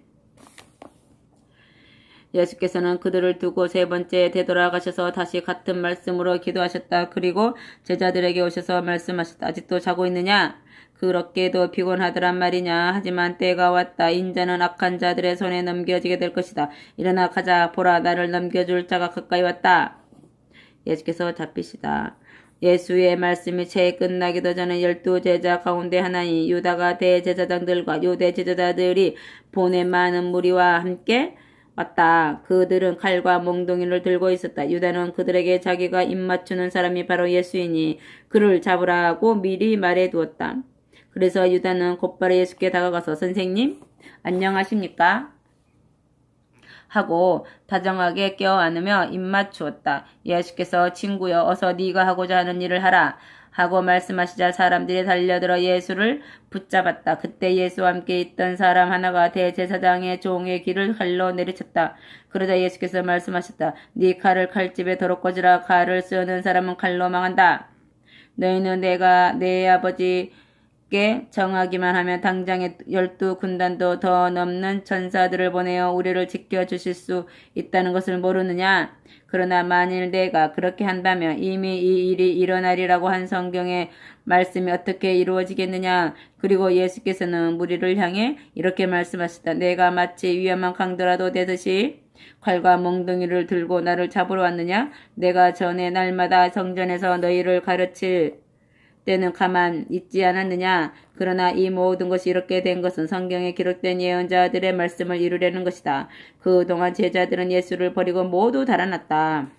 예수께서는 그들을 두고 세 번째 되돌아가셔서 다시 같은 말씀으로 기도하셨다. 그리고 제자들에게 오셔서 말씀하셨다. 아직도 자고 있느냐? 그렇게도 피곤하더란 말이냐? 하지만 때가 왔다. 인자는 악한 자들의 손에 넘겨지게 될 것이다. 일어나 가자. 보라, 나를 넘겨줄 자가 가까이 왔다. 예수께서 잡히시다. 예수의 말씀이 채 끝나기도 전에 12제자 가운데 하나인 유다가 대제사장들과 유대 제자들이 보낸 많은 무리와 함께 왔다. 그들은 칼과 몽둥이를 들고 있었다. 유다는 그들에게 자기가 입맞추는 사람이 바로 예수이니 그를 잡으라고 미리 말해두었다. 그래서 유다는 곧바로 예수께 다가가서 선생님, 안녕하십니까? 하고 다정하게 껴안으며 입맞추었다. 예수께서 친구여, 어서 네가 하고자 하는 일을 하라. 하고 말씀하시자 사람들이 달려들어 예수를 붙잡았다. 그때 예수와 함께 있던 사람 하나가 대제사장의 종의 귀를 칼로 내리쳤다. 그러자 예수께서 말씀하셨다. 네 칼을 칼집에 도로 꽂으라. 칼을 쓰는 사람은 칼로 망한다. 너희는 내가 내 아버지께 정하기만 하면 당장에 12군단도 더 넘는 천사들을 보내어 우리를 지켜주실 수 있다는 것을 모르느냐? 그러나 만일 내가 그렇게 한다면 이미 이 일이 일어나리라고 한 성경의 말씀이 어떻게 이루어지겠느냐. 그리고 예수께서는 무리를 향해 이렇게 말씀하셨다. 내가 마치 위험한 강도라도 되듯이 칼과 몽둥이를 들고 나를 잡으러 왔느냐. 내가 전에 날마다 성전에서 너희를 가르칠 때는 가만 있지 않았느냐. 그러나 이 모든 것이 이렇게 된 것은 성경에 기록된 예언자들의 말씀을 이루려는 것이다. 그동안 제자들은 예수를 버리고 모두 달아났다.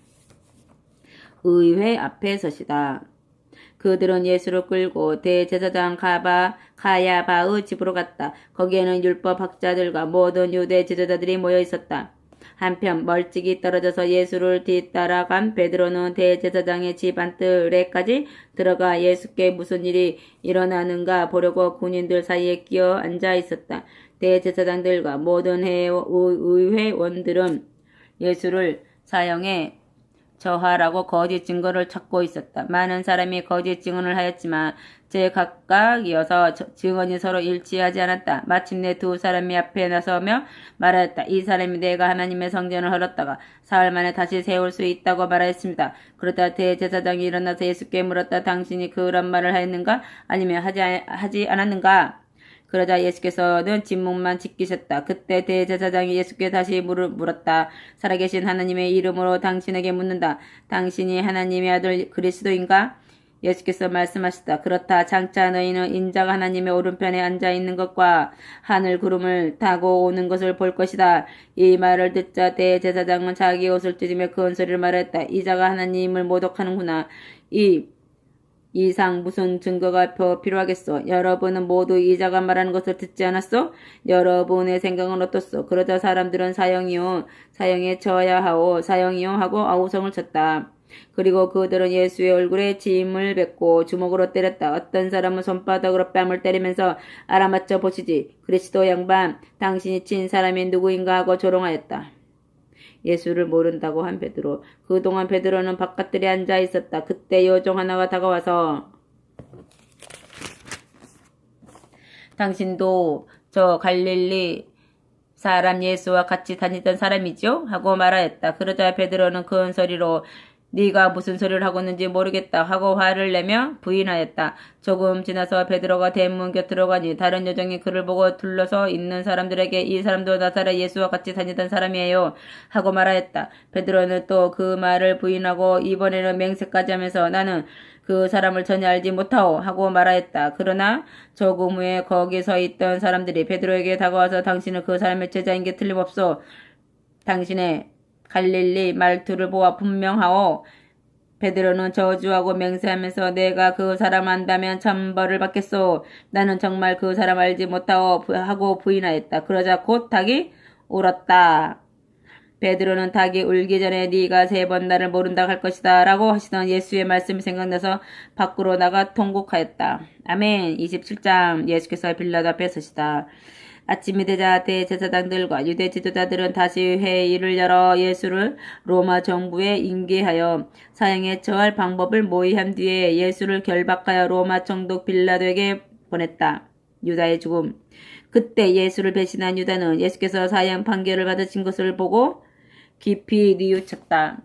의회 앞에 서시다. 그들은 예수를 끌고 대제사장 가야바의 집으로 갔다. 거기에는 율법 학자들과 모든 유대 제자들이 모여 있었다. 한편 멀찍이 떨어져서 예수를 뒤따라간 베드로는 대제사장의 집 안뜰에까지 들어가 예수께 무슨 일이 일어나는가 보려고 군인들 사이에 끼어 앉아 있었다. 대제사장들과 모든 의회원들은 예수를 사형에 저하라고 거짓 증거를 찾고 있었다. 많은 사람이 거짓 증언을 하였지만 제각각이어서 증언이 서로 일치하지 않았다. 마침내 두 사람이 앞에 나서며 말하였다. 이 사람이 내가 하나님의 성전을 헐었다가 사흘 만에 다시 세울 수 있다고 말하였습니다. 그러다 대제사장이 일어나서 예수께 물었다. 당신이 그런 말을 하였는가? 아니면 하지 않았는가? 그러자 예수께서는 침묵만 지키셨다. 그때 대제사장이 예수께 다시 물었다. 살아계신 하나님의 이름으로 당신에게 묻는다. 당신이 하나님의 아들 그리스도인가? 예수께서 말씀하셨다. 그렇다. 장차 너희는 인자가 하나님의 오른편에 앉아있는 것과 하늘 구름을 타고 오는 것을 볼 것이다. 이 말을 듣자 대제사장은 자기 옷을 찢으며 큰 소리를 말했다. 이자가 하나님을 모독하는구나. 이 이상 무슨 증거가 필요하겠소? 여러분은 모두 이자가 말하는 것을 듣지 않았소? 여러분의 생각은 어떻소? 그러자 사람들은 사형에 처해야 하오, 사형이요 하고 아우성을 쳤다. 그리고 그들은 예수의 얼굴에 침을 뱉고 주먹으로 때렸다. 어떤 사람은 손바닥으로 뺨을 때리면서 알아맞혀 보시지. 그리스도 양반, 당신이 친 사람이 누구인가 하고 조롱하였다. 예수를 모른다고 한 베드로. 그동안 베드로는 바깥들에 앉아 있었다. 그때 여종 하나가 다가와서 당신도 저 갈릴리 사람 예수와 같이 다니던 사람이죠? 하고 말하였다. 그러자 베드로는 큰 소리로 네가 무슨 소리를 하고 있는지 모르겠다 하고 화를 내며 부인하였다. 조금 지나서 베드로가 대문 곁으로 가니 다른 여종이 그를 보고 둘러서 있는 사람들에게 이 사람도 나사렛 예수와 같이 다니던 사람이에요 하고 말하였다. 베드로는 또 그 말을 부인하고 이번에는 맹세까지 하면서 나는 그 사람을 전혀 알지 못하오 하고 말하였다. 그러나 조금 후에 거기 서 있던 사람들이 베드로에게 다가와서 당신은 그 사람의 제자인 게 틀림없소. 당신의 갈릴리 말투를 보아 분명하오. 베드로는 저주하고 맹세하면서 내가 그 사람 안다면 천벌을 받겠소. 나는 정말 그 사람 알지 못하오 하고 부인하였다. 그러자 곧 닭이 울었다. 베드로는 닭이 울기 전에 네가 3번 나를 모른다 할 것이다 라고 하시던 예수의 말씀이 생각나서 밖으로 나가 통곡하였다. 아멘. 27장 예수께서 빌라도 앞에 서시다. 아침이 되자 대제사장들과 유대 지도자들은 다시 회의를 열어 예수를 로마 정부에 인계하여 사형에 처할 방법을 모의한 뒤에 예수를 결박하여 로마 총독 빌라도에게 보냈다. 유다의 죽음. 그때 예수를 배신한 유다는 예수께서 사형 판결을 받으신 것을 보고 깊이 뉘우쳤다.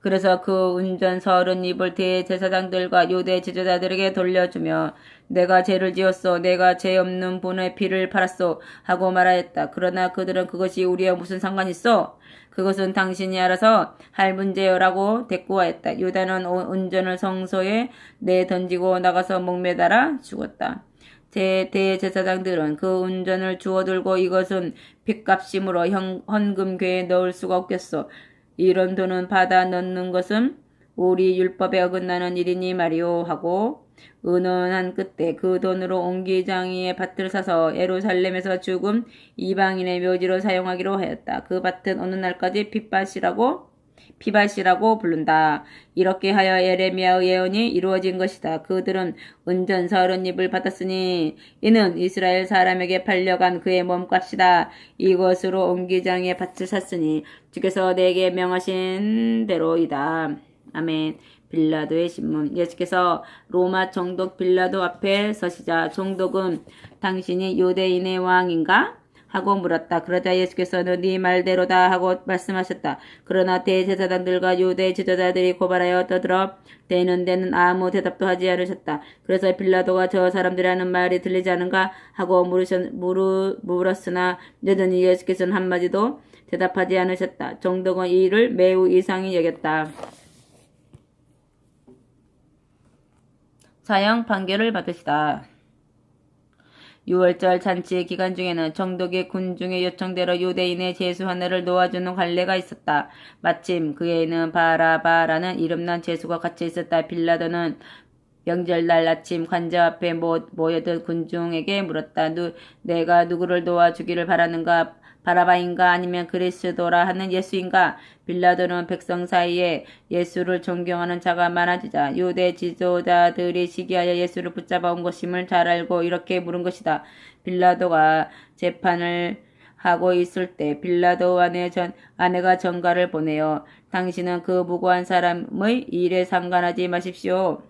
그래서 그 운전 30입을 대제사장들과 유대 지도자들에게 돌려주며 내가 죄를 지었소. 내가 죄 없는 분의 피를 팔았소. 하고 말하였다. 그러나 그들은 그것이 우리와 무슨 상관 있어? 그것은 당신이 알아서 할 문제요라고 대꾸하였다. 유다는 운전을 성소에 내던지고 나가서 목매달아 죽었다. 대제사장들은 그 운전을 주워들고 이것은 빚값이므로 헌금궤에 넣을 수가 없겠소. 이런 돈은 받아 넣는 것은 우리 율법에 어긋나는 일이니 말이오 하고 의논한 끝에 그 돈으로 옹기장이의 밭을 사서 예루살렘에서 죽은 이방인의 묘지로 사용하기로 하였다. 그 밭은 어느 날까지 피밭이라고 부른다. 이렇게 하여 예레미야의 예언이 이루어진 것이다. 그들은 은전 30입을 받았으니 이는 이스라엘 사람에게 팔려간 그의 몸값이다. 이것으로 옹기장의 밭을 샀으니 주께서 내게 명하신 대로이다. 아멘. 빌라도의 신문. 예수께서 로마 총독 빌라도 앞에 서시자 총독은 당신이 유대인의 왕인가? 하고 물었다. 그러자 예수께서는 네 말대로다 하고 말씀하셨다. 그러나 대제사장들과 유대 지도자들이 고발하여 떠들어 대는 데는 아무 대답도 하지 않으셨다. 그래서 빌라도가 저 사람들이 하는 말이 들리지 않은가 하고 물었으나 여전히 예수께서는 한마디도 대답하지 않으셨다. 총독은 이 일을 매우 이상히 여겼다. 사형 판결을 받으시다. 6월절 잔치 기간 중에는 총독의 군중의 요청대로 유대인의 죄수 하나를 놓아주는 관례가 있었다. 마침 그에는 바라바라는 이름난 죄수가 갇혀 있었다. 빌라도는 명절날 아침 관저 앞에 모여든 군중에게 물었다. 내가 누구를 놓아주기를 바라는가? 바라바인가 아니면 그리스도라 하는 예수인가? 빌라도는 백성 사이에 예수를 존경하는 자가 많아지자 유대 지도자들이 시기하여 예수를 붙잡아 온 것임을 잘 알고 이렇게 물은 것이다. 빌라도가 재판을 하고 있을 때 빌라도 아내가 전가를 보내어 당신은 그 무고한 사람의 일에 상관하지 마십시오.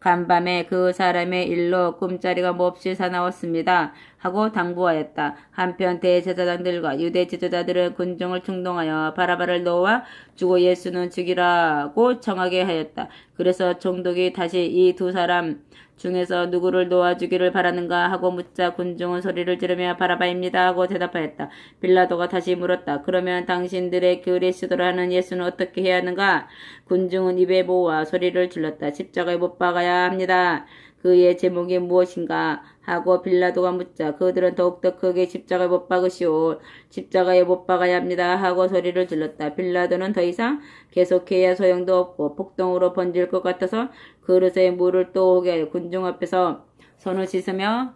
간밤에 그 사람의 일로 꿈자리가 몹시 사나웠습니다. 하고 당부하였다. 한편 대제사장들과 유대 지도자들은 군중을 충동하여 바라바를 놓아 주고 예수는 죽이라고 청하게 하였다. 그래서 총독이 다시 이 두 사람 중에서 누구를 놓아주기를 바라는가 하고 묻자 군중은 소리를 지르며 바라바입니다 하고 대답하였다. 빌라도가 다시 물었다. 그러면 당신들의 그리스도라는 예수는 어떻게 해야 하는가? 군중은 입에 모아 소리를 질렀다. 십자가에 못 박아야 합니다. 그의 제목이 무엇인가? 하고 빌라도가 묻자 그들은 더욱더 크게 십자가에 못 박으시오. 십자가에 못 박아야 합니다. 하고 소리를 질렀다. 빌라도는 더 이상 계속해야 소용도 없고 폭동으로 번질 것 같아서 그릇에 물을 또 오게 하여 군중 앞에서 손을 씻으며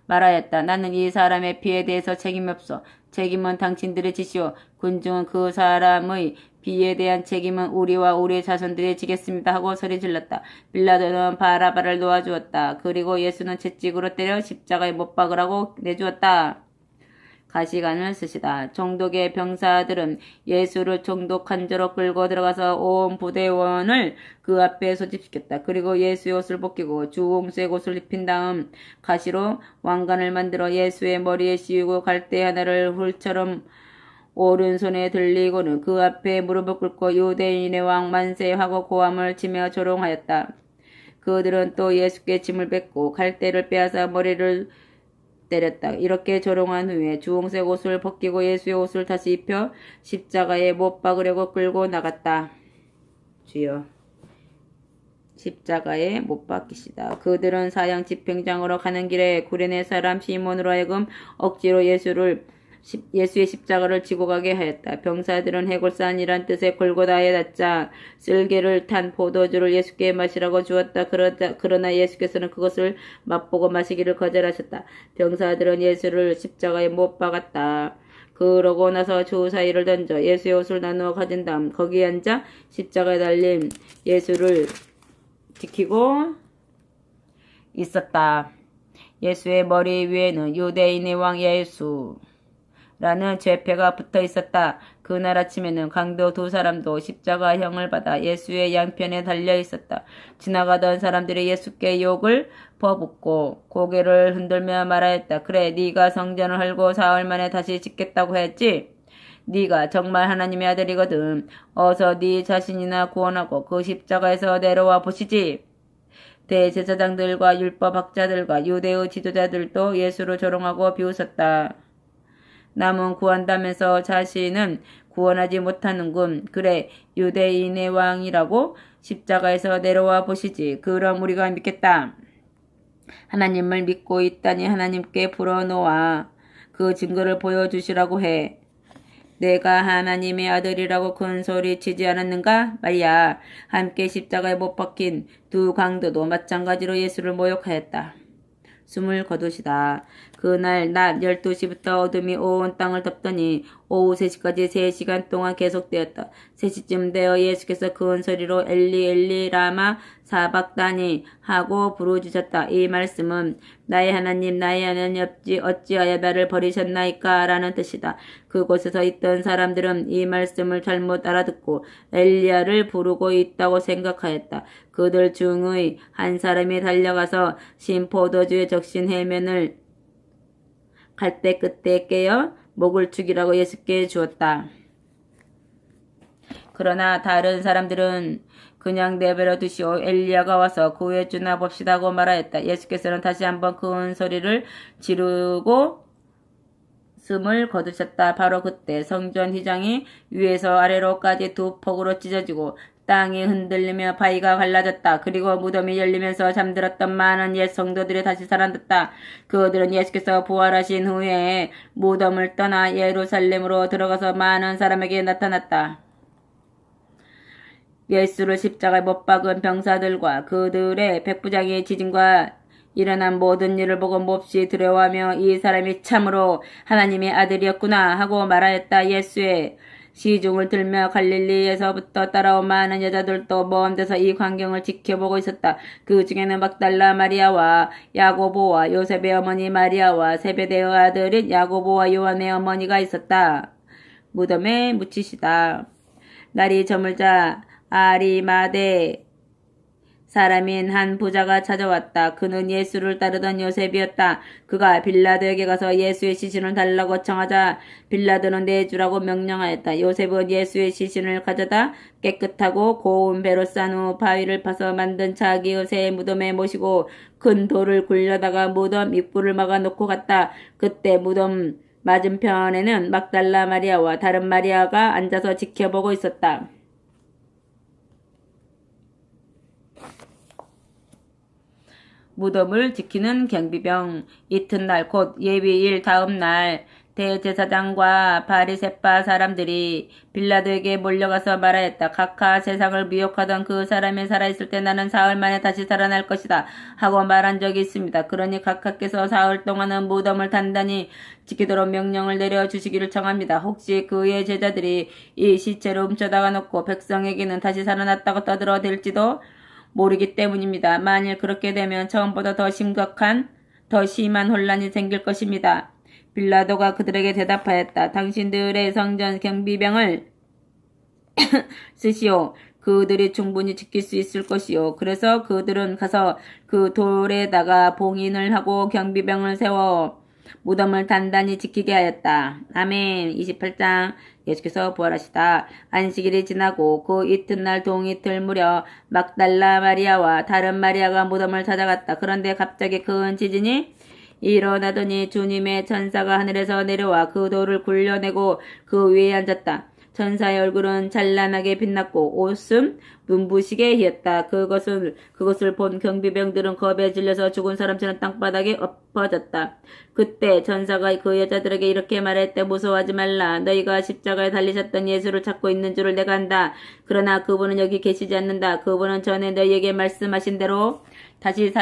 말하였다. 나는 이 사람의 피에 대해서 책임이 없어. 책임은 당신들의 지시오. 군중은 그 사람의 비에 대한 책임은 우리와 우리의 자손들이 지겠습니다 하고 소리 질렀다. 빌라도는 바라바를 놓아주었다. 그리고 예수는 채찍으로 때려 십자가에 못 박으라고 내주었다. 가시관을 쓰시다. 총독의 병사들은 예수를 총독 관저로 끌고 들어가서 온 부대원을 그 앞에 소집시켰다. 그리고 예수의 옷을 벗기고 주홍색 옷을 입힌 다음 가시로 왕관을 만들어 예수의 머리에 씌우고 갈대 하나를 훌처럼 오른손에 들리고는 그 앞에 무릎을 꿇고 유대인의 왕 만세 하고 고함을 치며 조롱하였다. 그들은 또 예수께 짐을 뱉고 갈대를 빼앗아 머리를 때렸다. 이렇게 조롱한 후에 주홍색 옷을 벗기고 예수의 옷을 다시 입혀 십자가에 못 박으려고 끌고 나갔다. 주여 십자가에 못 박히시다. 그들은 사형 집행장으로 가는 길에 구레네 사람 시몬으로 하여금 억지로 예수를 예수의 십자가를 지고 가게 하였다. 병사들은 해골산이란 뜻의 골고다에 닿자 쓸개를 탄 포도주를 예수께 마시라고 주었다. 그러나 예수께서는 그것을 맛보고 마시기를 거절하셨다. 병사들은 예수를 십자가에 못 박았다. 그러고 나서 주사위를 던져 예수의 옷을 나누어 가진 다음 거기에 앉아 십자가에 달린 예수를 지키고 있었다. 예수의 머리 위에는 유대인의 왕 예수라는 죄패가 붙어 있었다. 그날 아침에는 강도 두 사람도 십자가형을 받아 예수의 양편에 달려 있었다. 지나가던 사람들이 예수께 욕을 퍼붓고 고개를 흔들며 말하였다. 그래, 네가 성전을 헐고 사흘 만에 다시 짓겠다고 했지? 네가 정말 하나님의 아들이거든. 어서 네 자신이나 구원하고 그 십자가에서 내려와 보시지. 대제사장들과 율법학자들과 유대의 지도자들도 예수를 조롱하고 비웃었다. 남은 구한다면서 자신은 구원하지 못하는군. 그래, 유대인의 왕이라고 십자가에서 내려와 보시지. 그럼 우리가 믿겠다. 하나님을 믿고 있다니 하나님께 불어놓아 그 증거를 보여주시라고 해. 내가 하나님의 아들이라고 큰 소리 치지 않았는가? 말이야. 함께 십자가에 못 박힌 두 강도도 마찬가지로 예수를 모욕하였다. 숨을 거두시다. 그날 낮 12시부터 어둠이 온 땅을 덮더니 오후 3시까지 3시간 동안 계속되었다. 3시쯤 되어 예수께서 큰 소리로 엘리 엘리 라마 사박다니 하고 부르짖었다. 이 말씀은 나의 하나님 어찌하여 나를 버리셨나이까? 라는 뜻이다. 그곳에서 있던 사람들은 이 말씀을 잘못 알아듣고 엘리야를 부르고 있다고 생각하였다. 그들 중의 한 사람이 달려가서 신포도주에 적신 해면을 갈대 끝에 깨어 목을 죽이라고 예수께 주었다. 그러나 다른 사람들은 그냥 내버려 두시오. 엘리야가 와서 구해주나 봅시다고 말하였다. 예수께서는 다시 한번 큰 소리를 지르고 숨을 거두셨다. 바로 그때 성전 휘장이 위에서 아래로까지 두 폭으로 찢어지고 땅이 흔들리며 바위가 갈라졌다. 그리고 무덤이 열리면서 잠들었던 많은 옛 성도들이 다시 살아났다. 그들은 예수께서 부활하신 후에 무덤을 떠나 예루살렘으로 들어가서 많은 사람에게 나타났다. 예수를 십자가에 못 박은 병사들과 그들의 백부장의 지진과 일어난 모든 일을 보고 몹시 두려워하며 이 사람이 참으로 하나님의 아들이었구나 하고 말하였다. 예수의 시중을 들며 갈릴리에서부터 따라온 많은 여자들도 먼 데서 이 광경을 지켜보고 있었다. 그 중에는 막달라 마리아와 야고보와 요셉의 어머니 마리아와 세베대의 아들인 야고보와 요한의 어머니가 있었다. 무덤에 묻히시다. 날이 저물자 아리마대 사람인 한 부자가 찾아왔다. 그는 예수를 따르던 요셉이었다. 그가 빌라도에게 가서 예수의 시신을 달라고 청하자 빌라도는 내주라고 명령하였다. 요셉은 예수의 시신을 가져다 깨끗하고 고운 배로 싼 후 바위를 파서 만든 자기의 새 무덤에 모시고 큰 돌을 굴려다가 무덤 입구를 막아놓고 갔다. 그때 무덤 맞은편에는 막달라 마리아와 다른 마리아가 앉아서 지켜보고 있었다. 무덤을 지키는 경비병. 이튿날 곧 예비일 다음 날 대제사장과 바리새파 사람들이 빌라도에게 몰려가서 말하였다. 각하 세상을 미혹하던 그 사람이 살아있을 때 나는 사흘 만에 다시 살아날 것이다 하고 말한 적이 있습니다. 그러니 각하께서 사흘 동안은 무덤을 단단히 지키도록 명령을 내려주시기를 청합니다. 혹시 그의 제자들이 이 시체를 훔쳐다가 놓고 백성에게는 다시 살아났다고 떠들어댈지도 모르기 때문입니다. 만일 그렇게 되면 처음보다 더 심한 혼란이 생길 것입니다. 빌라도가 그들에게 대답하였다. 당신들의 성전 경비병을 쓰시오. 그들이 충분히 지킬 수 있을 것이요. 그래서 그들은 가서 그 돌에다가 봉인을 하고 경비병을 세워 무덤을 단단히 지키게 하였다. 아멘. 28장. 예수께서 부활하시다. 안식일이 지나고 그 이튿날 동이틀 무렵 막달라 마리아와 다른 마리아가 무덤을 찾아갔다. 그런데 갑자기 큰 지진이 일어나더니 주님의 천사가 하늘에서 내려와 그 돌을 굴려내고 그 위에 앉았다. 천사의 얼굴은 찬란하게 빛났고 옷은 눈부시게 희었다. 그것을 본 경비병들은 겁에 질려서 죽은 사람처럼 땅바닥에 엎어졌다. 그때 천사가 그 여자들에게 이렇게 말했대. 무서워하지 말라. 너희가 십자가에 달리셨던 예수를 찾고 있는 줄을 내가 안다. 그러나 그분은 여기 계시지 않는다. 그분은 전에 너희에게 말씀하신 대로 다시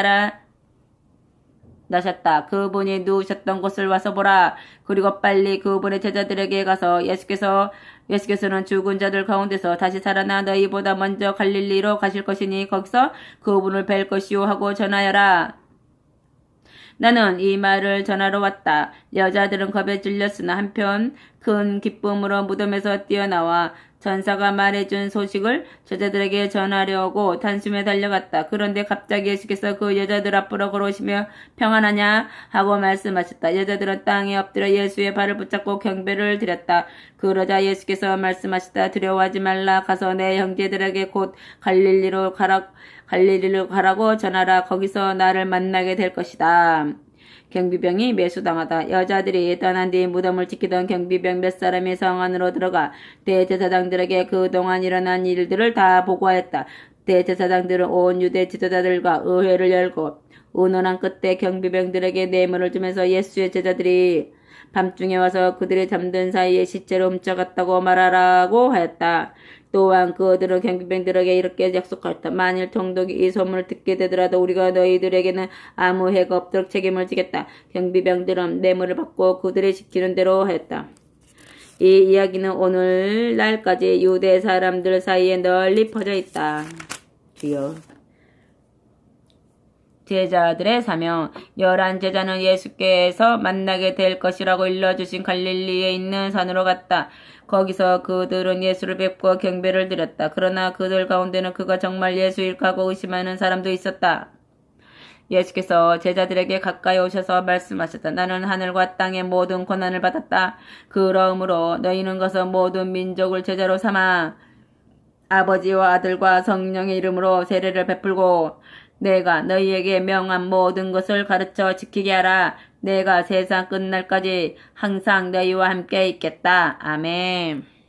나셨다. 그분이 누우셨던 곳을 와서 보라. 그리고 빨리 그분의 제자들에게 가서 예수께서는 죽은 자들 가운데서 다시 살아나 너희보다 먼저 갈릴리로 가실 것이니 거기서 그분을 뵐 것이요 하고 전하여라. 나는 이 말을 전하러 왔다. 여자들은 겁에 질렸으나 한편 큰 기쁨으로 무덤에서 뛰어나와 천사가 말해준 소식을 제자들에게 전하려고 단숨에 달려갔다. 그런데 갑자기 예수께서 그 여자들 앞으로 걸어오시며 평안하냐 하고 말씀하셨다. 여자들은 땅에 엎드려 예수의 발을 붙잡고 경배를 드렸다. 그러자 예수께서 말씀하셨다. 두려워하지 말라. 가서 내 형제들에게 곧 갈릴리로 가라고 전하라. 거기서 나를 만나게 될 것이다. 경비병이 매수당하다. 여자들이 떠난 뒤 무덤을 지키던 경비병 몇 사람이 성 안으로 들어가 대제사장들에게 그동안 일어난 일들을 다 보고하였다. 대제사장들은 온 유대 지도자들과 의회를 열고 의논한 끝에 경비병들에게 뇌물을 주면서 예수의 제자들이 밤중에 와서 그들이 잠든 사이에 시체를 훔쳐갔다고 말하라고 하였다. 또한 그들은 경비병들에게 이렇게 약속하였다. 만일 총독이 이 소문을 듣게 되더라도 우리가 너희들에게는 아무 해가 없도록 책임을 지겠다. 경비병들은 뇌물을 받고 그들이 시키는 대로 하였다. 이 이야기는 오늘날까지 유대 사람들 사이에 널리 퍼져 있다. 주여. 제자들의 사명. 11제자는 예수께서 만나게 될 것이라고 일러주신 갈릴리에 있는 산으로 갔다. 거기서 그들은 예수를 뵙고 경배를 드렸다. 그러나 그들 가운데는 그가 정말 예수일까 하고 의심하는 사람도 있었다. 예수께서 제자들에게 가까이 오셔서 말씀하셨다. 나는 하늘과 땅의 모든 권한을 받았다. 그러므로 너희는 가서 모든 민족을 제자로 삼아 아버지와 아들과 성령의 이름으로 세례를 베풀고 내가 너희에게 명한 모든 것을 가르쳐 지키게 하라. 내가 세상 끝날까지 항상 너희와 함께 있겠다. 아멘.